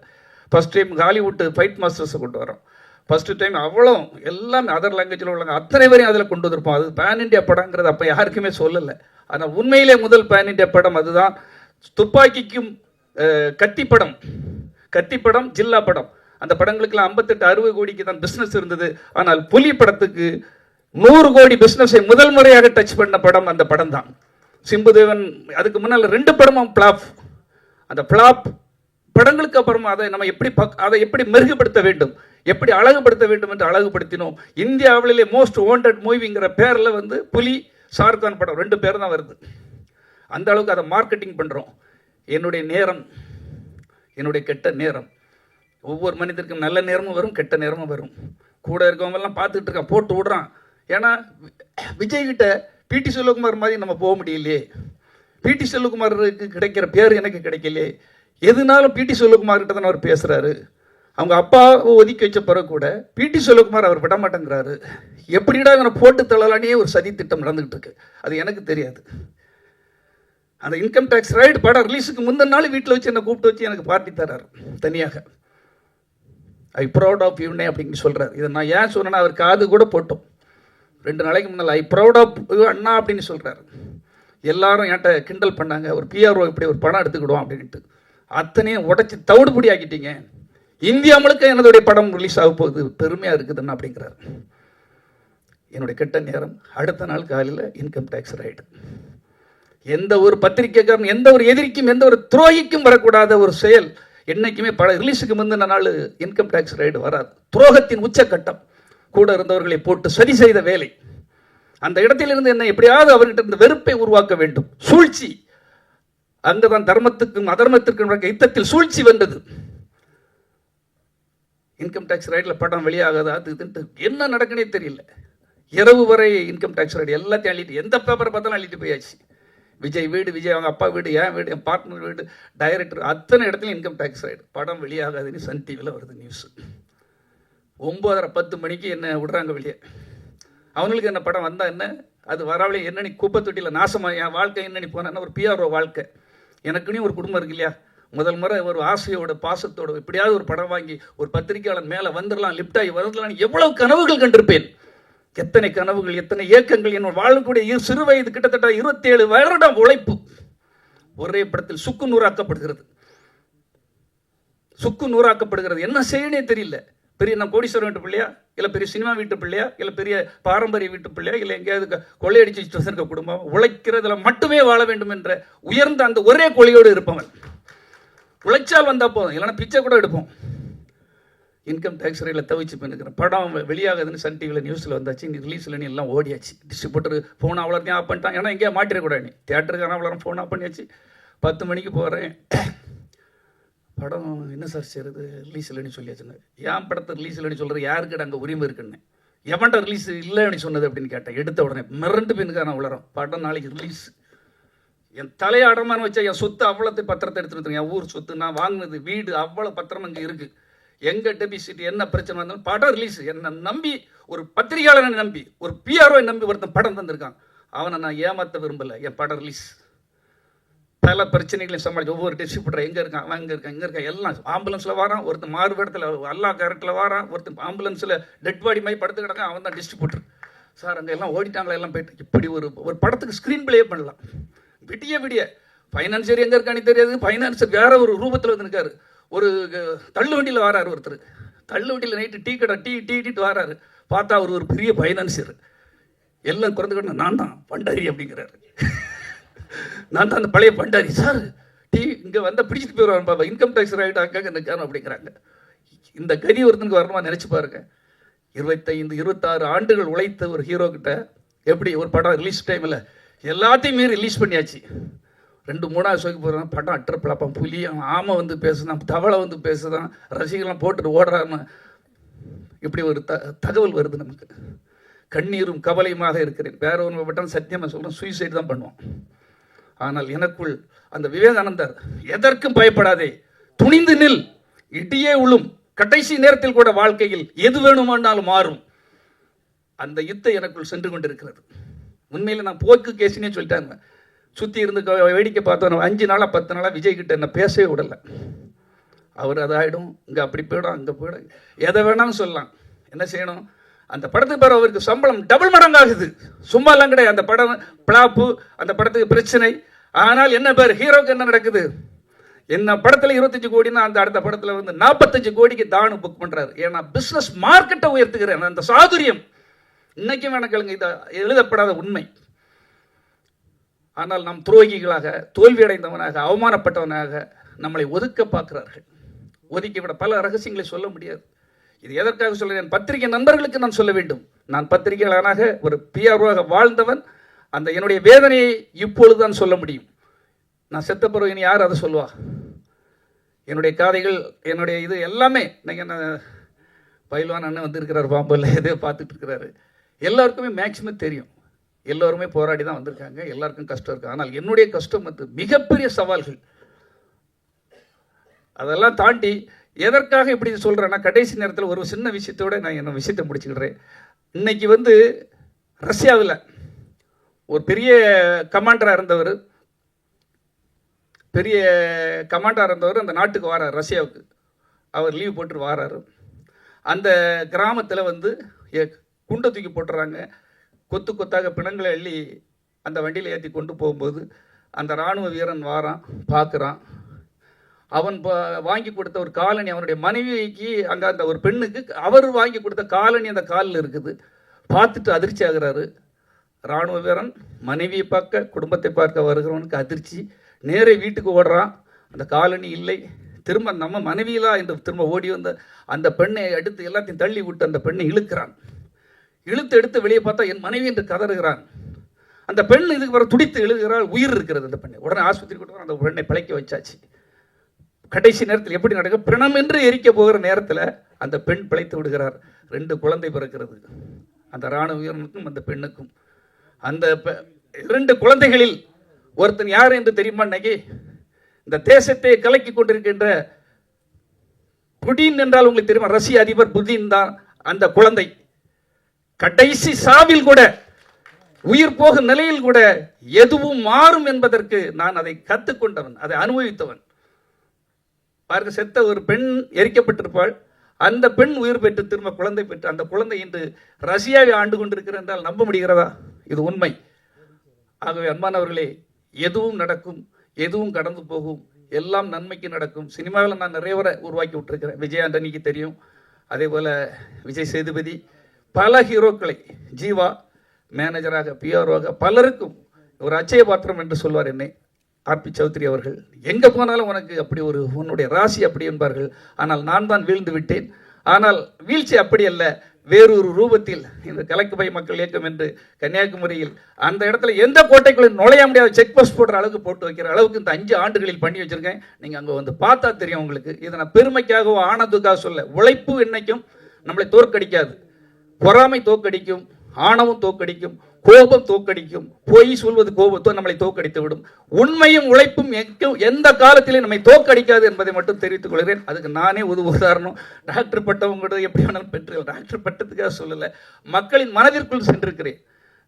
S8: ஃபஸ்ட் டைம் ஹாலிவுட் ஃபைட் மாஸ்டர்ஸை கொண்டு வரோம். ஃபஸ்ட்டு டைம் அவ்வளோ எல்லாமே அதர் லாங்குவேஜில் உள்ளவங்க அத்தனை பேரையும் அதில் கொண்டு வந்திருப்போம். அது பேன் இண்டியா படங்கிறது அப்போ யாருக்குமே சொல்லலை. ஆனால் உண்மையிலே முதல் பேன் இண்டியா படம் அதுதான். துப்பாக்கிக்கும் கத்தி படம் ஜில்லா படம், அந்த படங்களுக்கெல்லாம் 58-60 கோடிக்கு தான் பிஸ்னஸ் இருந்தது. ஆனால் புலி படத்துக்கு 100 கோடி பிஸ்னஸை முதல் முறையாக டச் பண்ண படம் அந்த படம் தான். சிம்புதேவன் அதுக்கு முன்னால் 2 படமும் ஃப்ளாப். அந்த ஃப்ளாப் படங்களுக்கு அப்புறமா அதை எப்படி மெருகுபடுத்த வேண்டும், எப்படி அழகுபடுத்த வேண்டும் என்று அழகுபடுத்தினோம். இந்தியாவிலே மோஸ்ட் வாண்டட் மூவிங்கிற பேரில் வந்து புலி, ஷாருக்கான் படம் 2 பேர் தான் வருது. அந்த அளவுக்கு அதை மார்க்கெட்டிங் பண்ணுறோம். என்னுடைய நேரம், என்னுடைய கெட்ட நேரம், ஒவ்வொரு மனிதருக்கும் நல்ல நேரமும் வரும், கெட்ட நேரமும் வரும். கூட இருக்கவங்கெல்லாம் பார்த்துக்கிட்டு இருக்கான், போட்டு விடுறான். ஏன்னா விஜய்கிட்ட பிடி செல்வகுமார் மாதிரி நம்ம போக முடியலையே, பிடி செல்வகுமாருக்கு கிடைக்கிற பேர் எனக்கு கிடைக்கலையே. எதுனாலும் பிடி செல்வகுமார்கிட்ட தான் அவர் பேசுகிறாரு. அவங்க அப்பாவை ஒதுக்கி வச்ச பிறகு கூட பிடி செல்வகுமார் அவர் விட மாட்டேங்கிறாரு. எப்படிடா இவனை போட்டு தள்ளலானே ஒரு சதி திட்டம் நடந்துகிட்டு இருக்கு. அது எனக்கு தெரியாது. அந்த இன்கம் டேக்ஸ் ரைடு படம் ரிலீஸுக்கு முந்தின நாள் வீட்டில் வச்சு என்னை கூப்பிட்டு வச்சு எனக்கு பார்ட்டி தர்றாரு தனியாக. ஐ ப்ரௌட் ஆஃப் யூனே அப்படின்னு சொல்கிறார். இதை நான் ஏன் சொன்னேன்னா, அவர் காது கூட போட்டோம் 2 நாளைக்கு முன்னால். ஐ ப்ரௌட் ஆஃப் யூ அண்ணா அப்படின்னு சொல்கிறார். எல்லாரும் என்கிட்ட கிண்டல் பண்ணாங்க, ஒரு பிஆர்ஓ இப்படி ஒரு படம் எடுத்துக்கிடுவோம் அப்படின்ட்டு. அத்தனையும் உடச்சி தவிடுபடி ஆக்கிட்டீங்க. இந்தியா முழுக்க என்னுடைய படம் ரிலீஸ் ஆக போகுது, பெருமையாக இருக்குதுன்னு அப்படிங்கிறார். என்னுடைய கெட்ட நேரம், அடுத்த நாள் காலையில் இன்கம் டேக்ஸ் ரைடு. எந்த ஒரு பத்திரிகைக்காரன், எந்த ஒரு எதிரிக்கும், எந்த ஒரு துரோகிக்கும் வரக்கூடாத ஒரு செயல். என்னைக்குமே படம் ரிலீஸுக்கு முந்தின நாள் இன்கம் டேக்ஸ் ரைடு வராது. துரோகத்தின் உச்சக்கட்டம். கூட இருந்தவர்களை போட்டு சரி செய்த வேலை. அந்த இடத்திலிருந்து என்ன எப்படியாவது அவர்கிட்ட இருந்த வெறுப்பை உருவாக்க வேண்டும். சூழ்ச்சி. அங்குதான் தர்மத்துக்கும் அதர்மத்திற்கும் யுத்தத்தில் சூழ்ச்சி வந்தது. இன்கம் டேக்ஸ் ரைடில் படம் வெளியாகாது, அது என்ன நடக்குன்னே தெரியல. இரவு வரை இன்கம் டேக்ஸ் ரைடு எல்லாத்தையும் அள்ளிட்டு, எந்த பேப்பரை பார்த்தாலும் அள்ளிட்டு போயாச்சு. விஜய் வீடு, விஜய் அவங்க அப்பா வீடு, என் வீடு, என் பார்ட்னர் வீடு, டைரக்டர், அத்தனை இடத்துலையும் இன்கம் டேக்ஸ் ரைடு. படம் வெளியாகாதுன்னு சன் டிவியில் வருது நியூஸ். 9:30-10 மணிக்கு என்ன விடுறாங்க வெளியே. அவங்களுக்கு என்ன படம் வந்தால் என்ன, அது வரவழி என்னன்னு குப்பை தொட்டியில் நாசமாக என் வாழ்க்கை என்னன்னு போனேன்னா ஒரு பிஆர்ஓ வாழ்க்கை. எனக்குன்னு ஒரு குடும்பம் இருக்கு இல்லையா. முதல் முறை ஒரு ஆசையோட பாசத்தோட எப்படியாவது ஒரு படம் வாங்கி ஒரு பத்திரிகையாளர் மேலே வந்துடலாம், லிப்ட் ஆகி வந்துடலாம், எவ்வளவு கனவுகள் கண்டிருப்பேன். எத்தனை கனவுகள், எத்தனை இயக்கங்கள். என்னோட வாழக்கூடிய சிறு வயது கிட்டத்தட்ட 27 வருடம் உழைப்பு ஒரே படத்தில் சுக்கு நூறாக்கப்படுகிறது. சுக்கு நூறாக்கப்படுகிறது. என்ன செய்யணே தெரியல. பெரிய நான் கோடீஸ்வரன் வீட்டு பிள்ளையா, இல்லை பெரிய சினிமா வீட்டு பிள்ளையா, இல்லை பெரிய பாரம்பரிய வீட்டு பிள்ளையா, இல்லை எங்கேயாவது கொள்ளையடிச்சு இருக்க குடும்பம். உழைக்கிறதுல மட்டுமே வாழ வேண்டும் என்ற உயர்ந்த அந்த ஒரே கொள்கையோடு இருப்பவன். உழைச்சால் வந்தால் போதும், இல்லைன்னா பிச்சை கூட எடுப்போம். இன்கம் டேக்ஸ் ரேட்டில் தவிச்சு பண்ணிக்கிறேன். படம் வெளியாகுதுன்னு சன் டிவியில் நியூஸில் வந்தாச்சு. நீ ரிலீஸில் நீ எல்லாம் ஓடியாச்சு. டிஸ்ட்ரிபியூட்டர் ஃபோன் அவ்வளோத்தையும் ஆஃப் பண்ணிட்டான். ஏன்னா எங்கேயா மாட்டிடக்கூடாது. நீ தியேட்டருக்கான அவ்வளோ ஃபோன் ஆஃப் பண்ணியாச்சு. 10 மணிக்கு போகிறேன். படம் என்ன சார் செய்கிறது, ரிலீஸ் இல்லைன்னு சொல்லியாச்சுன்னு. ஏன் படத்தை ரிலீஸ் இல்லைன்னு சொல்கிறது, யாருக்கிட்ட அங்கே உரிமை இருக்குன்னு, எவன்ட்ட ரிலீஸ் இல்லைன்னு சொன்னது அப்படின்னு கேட்டேன். எடுத்த உடனே மிரண்டு பின்னுக்கான உளறோம். படம் நாளைக்கு ரிலீஸ். என் தலையை அடமானு வச்சா என் சொத்து அவ்வளோத்தை பத்திரத்தை எடுத்துகிட்டு, என் ஊர் சொத்து, நான் வாங்கினது வீடு, அவ்வளோ பத்திரம் அங்கே இருக்குது. எங்கே டெபிசிட் என்ன பிரச்சனை வந்தாலும் படம் ரிலீஸ். என்னை நம்பி ஒரு பத்திரிகையாளனை நம்பி ஒரு பிஆர்ஓ நம்பி ஒருத்தன் படம் தந்திருக்கான். அவனை நான் ஏமாற்ற விரும்பலை. என் படம் ரிலீஸ். பல பிரச்சனைகளையும் சமாளிச்சு ஒவ்வொரு டிஸ்ட்ரிபியூட்டர் எங்கே இருக்கான், அவன் எங்கே இருக்கான், இங்கே இருக்கான், எல்லாம் ஆம்புலன்ஸில் வரான். ஒருத்தன் மாறு இடத்துல அல்லா கேரட்டில் வரான். ஒருத்தன் ஆம்புலன்ஸில் டெட் பாடி மாதிரி படுத்து கிடக்கான். அவன் தான் டிஸ்ட்ரிபியூட்டர். சார் அங்கே எல்லாம் ஓடிட்டாங்களா, எல்லாம் போயிட்டு. இப்படி ஒரு படத்துக்கு ஸ்க்ரீன் பிளே பண்ணலாம். விடிய ஃபைனான்சியர் எங்கே இருக்கான்னு தெரியாது. ஃபைனான்சியர் வேற ஒரு ரூபத்தில் வந்து இருக்காரு. ஒரு தள்ளு வண்டியில் வராரு ஒருத்தர். தள்ளு வண்டியில் நைட்டு டீ கடை டீட்டு வராரு. பார்த்தா அவர் ஒரு பெரிய ஃபைனான்சியர். எல்லாம் குறைந்து நான் தான் பண்டாரி அப்படிங்கிறாரு. நான் தான் அந்த பழைய பண்டாரி. சார் டீ இங்கே வந்தால் பிடிச்சிட்டு போயிடுவாங்க பாப்பா, இன்கம் டேக்ஸ் ரைட் அங்கே நிற்காரும் அப்படிங்கிறாங்க. இந்த கதி ஒருத்தனுக்கு வரணுமா நினச்சி பாருங்க. 25-26 ஆண்டுகள் உழைத்த ஒரு ஹீரோ கிட்ட எப்படி ஒரு படம் ரிலீஸ் டைமில் எல்லாத்தையுமே ரிலீஸ் பண்ணியாச்சு. 2-3 ஷோக்கு போகிறான். படம் அட்டர் பிளாப்பான். புலி ஆமை வந்து பேசுதான், தவளை வந்து பேசுதான், ரசிகர்லாம் போட்டுட்டு ஓடுறான்னு இப்படி ஒரு தகவல் வருது நமக்கு. கண்ணீரும் கவலையுமாக இருக்கிறேன். வேற ஒன்று பட்டம் சத்தியமாக சொல்கிறேன், சூசைட் தான் பண்ணுவோம். ஆனால் எனக்குள் அந்த விவேகானந்தர் எதற்கும் பயப்படாதே, துணிந்து நில், இடியே உளும், கடைசி நேரத்தில் கூட வாழ்க்கையில் எது வேணுமானாலும் மாறும். அந்த யுத்தம் எனக்குள் சென்று கொண்டிருக்கிறது. உண்மையில் நான் போக்கு கேசினே சொல்லிட்டாங்க. சுற்றி இருந்து வேடிக்கை பார்த்தோம். 5 நாளாக 10 நாளாக விஜய் கிட்ட என்ன பேசவே விடலை. அவர் அதாயிடும், இங்கே அப்படி போயிடும், அங்கே போயிடும், எதை வேணாலும் சொல்லலாம். என்ன செய்யணும், அந்த படத்துக்கு பிறகு அவருக்கு சம்பளம் டபுள் மடங்காகுது. சும்மாலாம் கிடையாது. அந்த படம் பிளாப்பு, அந்த படத்துக்கு பிரச்சனை. ஆனால் என்ன பேர் ஹீரோக்கு என்ன நடக்குது, என்ன படத்தில் 25 கோடினா அந்த அடுத்த படத்தில் வந்து 45 கோடிக்கு தானு புக் பண்ணுறாரு. ஏன்னா பிஸ்னஸ் மார்க்கெட்டை உயர்த்துக்கிறேன். அந்த சாதுரியம் இன்னைக்கும் எனக்கு இதை எழுதப்படாத உண்மை. ஆனால் நாம் துரோகிகளாக, தோல்வியடைந்தவனாக, அவமானப்பட்டவனாக நம்மளை ஒதுக்க பார்க்கிறார்கள். ஒதுக்கிவிட பல ரகசியங்களை சொல்ல முடியாது. இது எதற்காக சொல்கிறேன், பத்திரிகை நண்பர்களுக்கு நான் சொல்ல வேண்டும். நான் பத்திரிகையாளனாக ஒரு பிஆர்ஓவாக வாழ்ந்தவன். அந்த என்னுடைய வேதனையை இப்பொழுது தான் சொல்ல முடியும். நான் செத்த பிறகு இனி யார் அதை சொல்லுவா? என்னுடைய காதைகள், என்னுடைய இது எல்லாமே நீங்கள் என்ன பயில்வான் அண்ணன் வந்திருக்கிறார், பாம்புல எதோ பார்த்துட்டு இருக்கிறாரு. எல்லாருக்குமே மேக்சிமம் தெரியும். எல்லோருமே போராடி தான் வந்திருக்காங்க. எல்லாருக்கும் கஷ்டம் இருக்குது. ஆனால் என்னுடைய கஷ்டம் வந்து மிகப்பெரிய சவால்கள். அதெல்லாம் தாண்டி எதற்காக இப்படி சொல்கிறேன்னா, கடைசி நேரத்தில் ஒரு சின்ன விஷயத்தோடு நான் என்ன விஷயத்தை முடிச்சுக்கிறேன். இன்னைக்கு வந்து ரஷ்யாவில் ஒரு பெரிய கமாண்டராக இருந்தவர் அந்த நாட்டுக்கு வரார், ரஷ்யாவுக்கு. அவர் லீவ் போட்டு வராரு. அந்த கிராமத்தில் வந்து குண்டை தூக்கி போட்டுறாங்க. கொத்து கொத்தாக பிணங்களை அள்ளி அந்த வண்டியில் ஏற்றி கொண்டு போகும்போது அந்த இராணுவ வீரன் வாரான், பார்க்குறான். அவன் வாங்கி கொடுத்த ஒரு காலணி அவனுடைய மனைவிக்கு, அங்கே அந்த ஒரு பெண்ணுக்கு அவர் வாங்கி கொடுத்த காலணி அந்த காலில் இருக்குது. பார்த்துட்டு அதிர்ச்சி ஆகிறாரு. இராணுவ வீரன் மனைவியை பார்க்க, குடும்பத்தை பார்க்க வருகிறவனுக்கு அதிர்ச்சி. நேரே வீட்டுக்கு ஓடுறான், அந்த காலணி இல்லை. திரும்ப நம்ம மனைவியெல்லாம் என்று திரும்ப ஓடி வந்த அந்த பெண்ணை எடுத்து எல்லாத்தையும் தள்ளி விட்டு அந்த பெண்ணை இழுக்கிறான். எடுத்து வெளியே பார்த்தா என் மனைவி என்று கதறுகிறான். அந்த பெண் இதுக்கு வர துடித்து எழுதுகிறாள். உயிர் இருக்கிறது அந்த பெண்ணை. உடனே ஆஸ்பத்திரி கொண்டு அந்த பெண்ணை பிழைக்க வச்சாச்சு. கடைசி நேரத்தில் எப்படி நடக்கும், பிணம் என்று எரிக்க போகிற நேரத்தில் அந்த பெண் பிழைத்து விடுகிறார். 2 குழந்தை பிறக்கிறது அந்த இராணுவ வீரனுக்கும் அந்த பெண்ணுக்கும். அந்த 2 குழந்தைகளில் ஒருத்தன் யார் என்று தெரியுமா? இன்னைக்கு இந்த தேசத்தை கலக்கி கொண்டிருக்கின்ற புடின் என்றால் உங்களுக்கு தெரியுமா? ரஷ்ய அதிபர் புதின் தான் அந்த குழந்தை. கடைசி சாவில் கூட, உயிர் போகும் நிலையில் கூட எதுவும் மாறும் என்பதற்கு நான் அதை கற்றுக்கொண்டவன், அதை அனுபவித்தவன். பாருங்க, செத்த ஒரு பெண் எரிக்கப்பட்டிருப்பாள். அந்த பெண் உயிர் பெற்று திரும்ப குழந்தை பெற்று அந்த குழந்தை இன்று ரஷ்யாவை ஆண்டு கொண்டிருக்கிறது என்றால் நம்ப முடிகிறதா? இது உண்மை. ஆகவே அன்பானவர்களே, எதுவும் நடக்கும், எதுவும் கடந்து போகும், எல்லாம் நன்மைக்கு நடக்கும். சினிமாவில் நான் நிறைய வரை உருவாக்கி விட்டுருக்கிறேன். விஜய் ஆண்டனிக்கு தெரியும், அதே போல் விஜய் சேதுபதி, பல ஹீரோக்களை, ஜீவா மேனேஜராக, பிஆர்ஓவாக பலருக்கும் ஒரு அச்சய பாத்திரம் என்று சொல்வார் என்னை ஆர்பி சௌத்ரி அவர்கள். எங்கே போனாலும் உனக்கு அப்படி ஒரு உன்னுடைய ராசி அப்படி என்பார்கள். ஆனால் நான் தான் வீழ்ந்து விட்டேன். ஆனால் வீழ்ச்சி அப்படி அல்ல, வேறொரு ரூபத்தில் இந்த கலக்கு பை மக்கள் இயக்கம் என்று கன்னியாகுமரியில் அந்த இடத்துல எந்த கோட்டைக்குள்ள நுழைய முடியாத செக் போஸ்ட் போடுற அளவுக்கு போட்டு வைக்கிற அளவுக்கு இந்த 5 ஆண்டுகளில் பண்ணி வச்சிருக்கேன். நீங்கள் அங்கே வந்து பார்த்தா தெரியும் உங்களுக்கு. இதை நான் பெருமைக்காகவோ ஆனதுக்காக சொல்ல. உழைப்பு என்னைக்கும் நம்மளை தோற்கடிக்காது. பொறாமை தோற்கடிக்கும், ஆணவம் தோற்கடிக்கும், கோபம் தோற்கடிக்கும், பொய் சொல்வது கோபத்தோ நம்மளை தோற்கடித்து விடும். உண்மையும் உழைப்பும் எந்த காலத்திலே நம்மை தோற்கடிக்காது என்பதை மட்டும் தெரிவித்துக் கொள்கிறேன். அதுக்கு நானே ஒரு உதாரணம். டாக்டர் பட்டம் கூட எப்படி வேணாலும் பெற்று, டாக்டர் பட்டத்துக்காக சொல்லலை, மக்களின் மனதிற்குள் சென்றிருக்கிறேன்.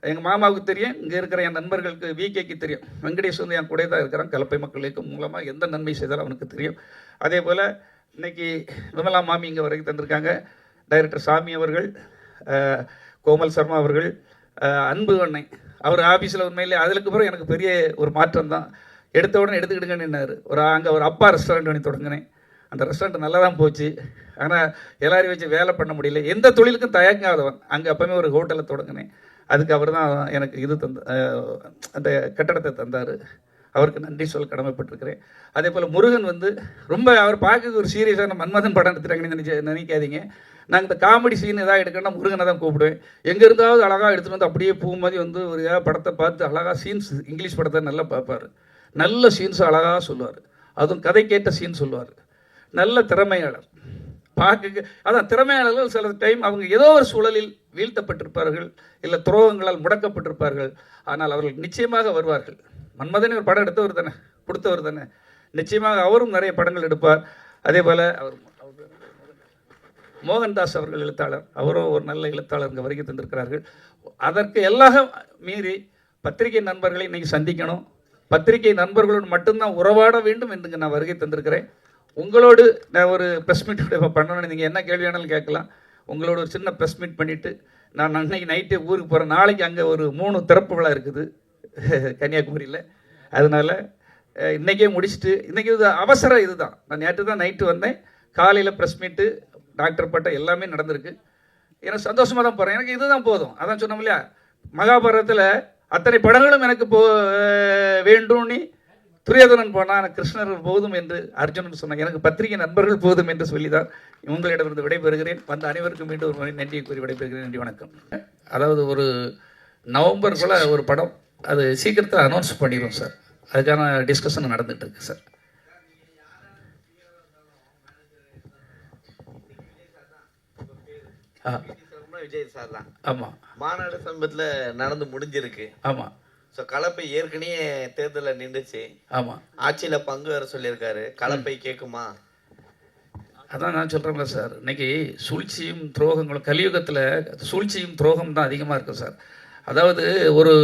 S8: எங்கள் மாமாவுக்கு தெரியும், இங்கே இருக்கிற என் நண்பர்களுக்கு விகேக்கு தெரியும். வெங்கடேஷ் வந்து என் கூட தான் இருக்கிறான். கலப்பை மக்கள் இயக்கம் மூலமாக எந்த நன்மை செய்தாலும் அவனுக்கு தெரியும். அதே போல் இன்னைக்கு விமலா மாமி இங்கே வரைக்கும் தந்திருக்காங்க. டைரக்டர் சாமி அவர்கள், கோமல் சர்மா அவர்கள், அன்பு அன்னை அவர் ஆஃபீஸில் உண்மையிலே அதுக்கு பிறகு எனக்கு பெரிய ஒரு மாற்றம் தான். எடுத்த உடனே எடுத்துக்கிடுங்கன்னு அங்கே ஒரு அப்பா ரெஸ்டாரண்ட் பண்ணி தொடங்கினேன். அந்த ரெஸ்டாரண்ட் நல்லா தான் போச்சு. ஆனால் எல்லாரையும் வச்சு வேலை பண்ண முடியல. எந்த தொழிலுக்கும் தயங்காதவன். அங்கே அப்போவுமே ஒரு ஹோட்டலை தொடங்கினேன். அதுக்கு அவர் தான் எனக்கு இது அந்த கட்டடத்தை தந்தார். அவருக்கு நன்றி சொல்ல கடமைப்பட்டிருக்கிறேன். அதே போல் முருகன் வந்து ரொம்ப அவர் பார்க்க ஒரு சீரியஸான மன்மதன் படம் எடுத்துட்டாங்கன்னு நினைக்காதீங்க. நாங்கள் இந்த காமெடி சீன் எதாவது எடுக்கணும்னா முருகனை தான் கூப்பிடுவேன். எங்கே இருந்தாவது அழகாக எடுத்துகிட்டு வந்து அப்படியே பூ மாதிரி வந்து ஒரு படத்தை பார்த்து அழகாக சீன்ஸ், இங்கிலீஷ் படத்தை நல்லா பார்ப்பார். நல்ல சீன்ஸ் அழகாக சொல்லுவார். அதுவும் கதை கேட்ட சீன் சொல்லுவார். நல்ல திறமையாளர். பார்க்க அதான் திறமையாளர்கள் சில டைம் அவங்க ஏதோ ஒரு சூழலில் வீழ்த்தப்பட்டிருப்பார்கள், இல்லை துரோகங்களால் முடக்கப்பட்டிருப்பார்கள். ஆனால் அவர்கள் நிச்சயமாக வருவார்கள். மன்மதனே ஒரு படம் எடுத்தவர் தானே, கொடுத்தவர் தானே, நிச்சயமாக அவரும் நிறைய படங்கள் எடுப்பார். அதே போல் அவர் மோகன்தாஸ் அவர்கள் எழுத்தாளர், அவரும் ஒரு நல்ல எழுத்தாளர் இங்கே வருகை தந்திருக்கிறார்கள். அதற்கு எல்லாம் மீறி பத்திரிகை நண்பர்களை இன்றைக்கி சந்திக்கணும், பத்திரிகை நண்பர்களோடு மட்டும்தான் உறவாட வேண்டும் என்று நான் வருகை தந்திருக்கிறேன். உங்களோடு நான் ஒரு ப்ரெஸ் மீட் பண்ணணும்னு நீங்கள் என்ன கேள்வி வேணாலும் கேட்கலாம். உங்களோட ஒரு சின்ன ப்ரெஸ் மீட் பண்ணிவிட்டு நான் அன்னைக்கு நைட்டே ஊருக்கு போகிறேன். நாளைக்கு அங்கே ஒரு 3 திறப்பு விழா இருக்குது கன்னியாகுமரியில். அதனால் இன்றைக்கே முடிச்சுட்டு, இன்றைக்கி இது அவசரம் இதுதான். நான் நேற்று தான் நைட்டு வந்தேன். காலையில் ப்ரெஸ் மீட்டு, டாக்டர் பட்டம் எல்லாமே நடந்திருக்கு. எனக்கு சந்தோஷமாக தான் போகிறேன். எனக்கு இதுதான் போதும். அதான் சொன்னோம் இல்லையா, மகாபாரதத்தில் அத்தனை படங்களும் எனக்கு வேண்டும்னு துரியோதனன் போனால் கிருஷ்ணர் போதும் என்று அர்ஜுனன் சொன்னாங்க. எனக்கு பத்திரிகை நண்பர்கள் போதும் என்று சொல்லி தான் உங்களிடமிருந்து விடைபெறுகிறேன். வந்த அனைவருக்கும் மீண்டும் ஒரு முறை நன்றியை கூறி விடைபெறுகிறேன். நன்றி, வணக்கம். அதாவது ஒரு நவம்பருக்குள்ளே ஒரு படம், அது சீக்கிரத்தில் அனௌன்ஸ் பண்ணிடுவோம் சார். அதுக்கான டிஸ்கஷன் நடந்துகிட்டு இருக்கு சார்.
S9: விஜய் சார் தான்.
S8: ஆமாம்,
S9: மாநாடு சமீபத்தில் நடந்து முடிஞ்சிருக்கு.
S8: ஆமாம்.
S9: ஸோ கலப்பை ஏற்கனவே தேர்தலில் நின்றுச்சு.
S8: ஆமாம்,
S9: ஆட்சியில் பங்கு வர சொல்லியிருக்காரு. கலப்பை கேட்குமா?
S8: அதான் நான் சொல்கிறேன்ல சார், இன்னைக்கு சூழ்ச்சியும் துரோகங்களும், கலியுகத்தில் சூழ்ச்சியும் துரோகம் தான் அதிகமாக இருக்கும் சார். அதாவது ஒரு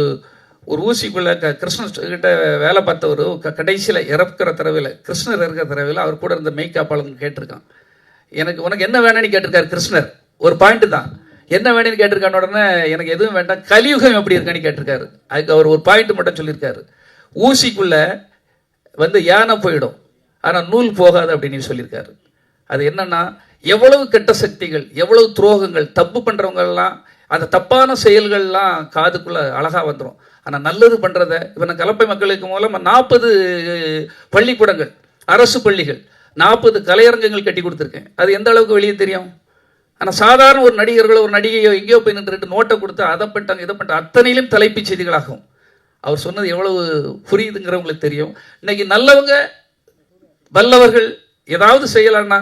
S8: ஊசிக்குள்ளே கிருஷ்ணர்கிட்ட வேலை பார்த்த ஒரு கடைசியில் இறக்குற தடவையில், கிருஷ்ணர் இருக்கிற தடவையில் அவர் கூட இருந்த மெய்காப்பாளன் கேட்டிருக்கான், உனக்கு என்ன வேணும்னு கேட்டிருக்காரு கிருஷ்ணர். ஒரு பாயிண்ட் தான், என்ன வேணும்னு கேட்டிருக்கான உடனே எனக்கு எதுவும் வேண்டாம், கலியுகம் எப்படி இருக்கான்னு கேட்டிருக்காரு. அதுக்கு அவர் ஒரு பாயிண்ட் மட்டும் சொல்லியிருக்காரு, ஊசிக்குள்ள யானை போயிடும் ஆனால் நூல் போகாது அப்படின்னு சொல்லியிருக்காரு. அது என்னன்னா, எவ்வளவு கெட்ட சக்திகள், எவ்வளவு துரோகங்கள், தப்பு பண்றவங்கெல்லாம் அந்த தப்பான செயல்கள்லாம் காதுக்குள்ள அழகா வந்துடும். ஆனால் நல்லது பண்றத இவன் கலப்பை மக்களுக்கு மூலம் 40 பள்ளிக்கூடங்கள், அரசு பள்ளிகள், 40 கலையரங்கங்கள் கட்டி கொடுத்துருக்கேன். அது எந்த அளவுக்கு வெளியே தெரியும்? ஆனால் சாதாரண ஒரு நடிகர்களோ ஒரு நடிகையோ எங்கேயோ போய் நின்று நோட்டை கொடுத்து அதை பண்ணிட்டாங்க இதை பண்ணிட்டாங்க அத்தனையிலும் தலைப்புச் செய்திகளாகும். அவர் சொன்னது எவ்வளவு புரியுதுங்கிறவங்களுக்கு தெரியும். இன்னைக்கு நல்லவங்க வல்லவர்கள் ஏதாவது செய்யலான்னா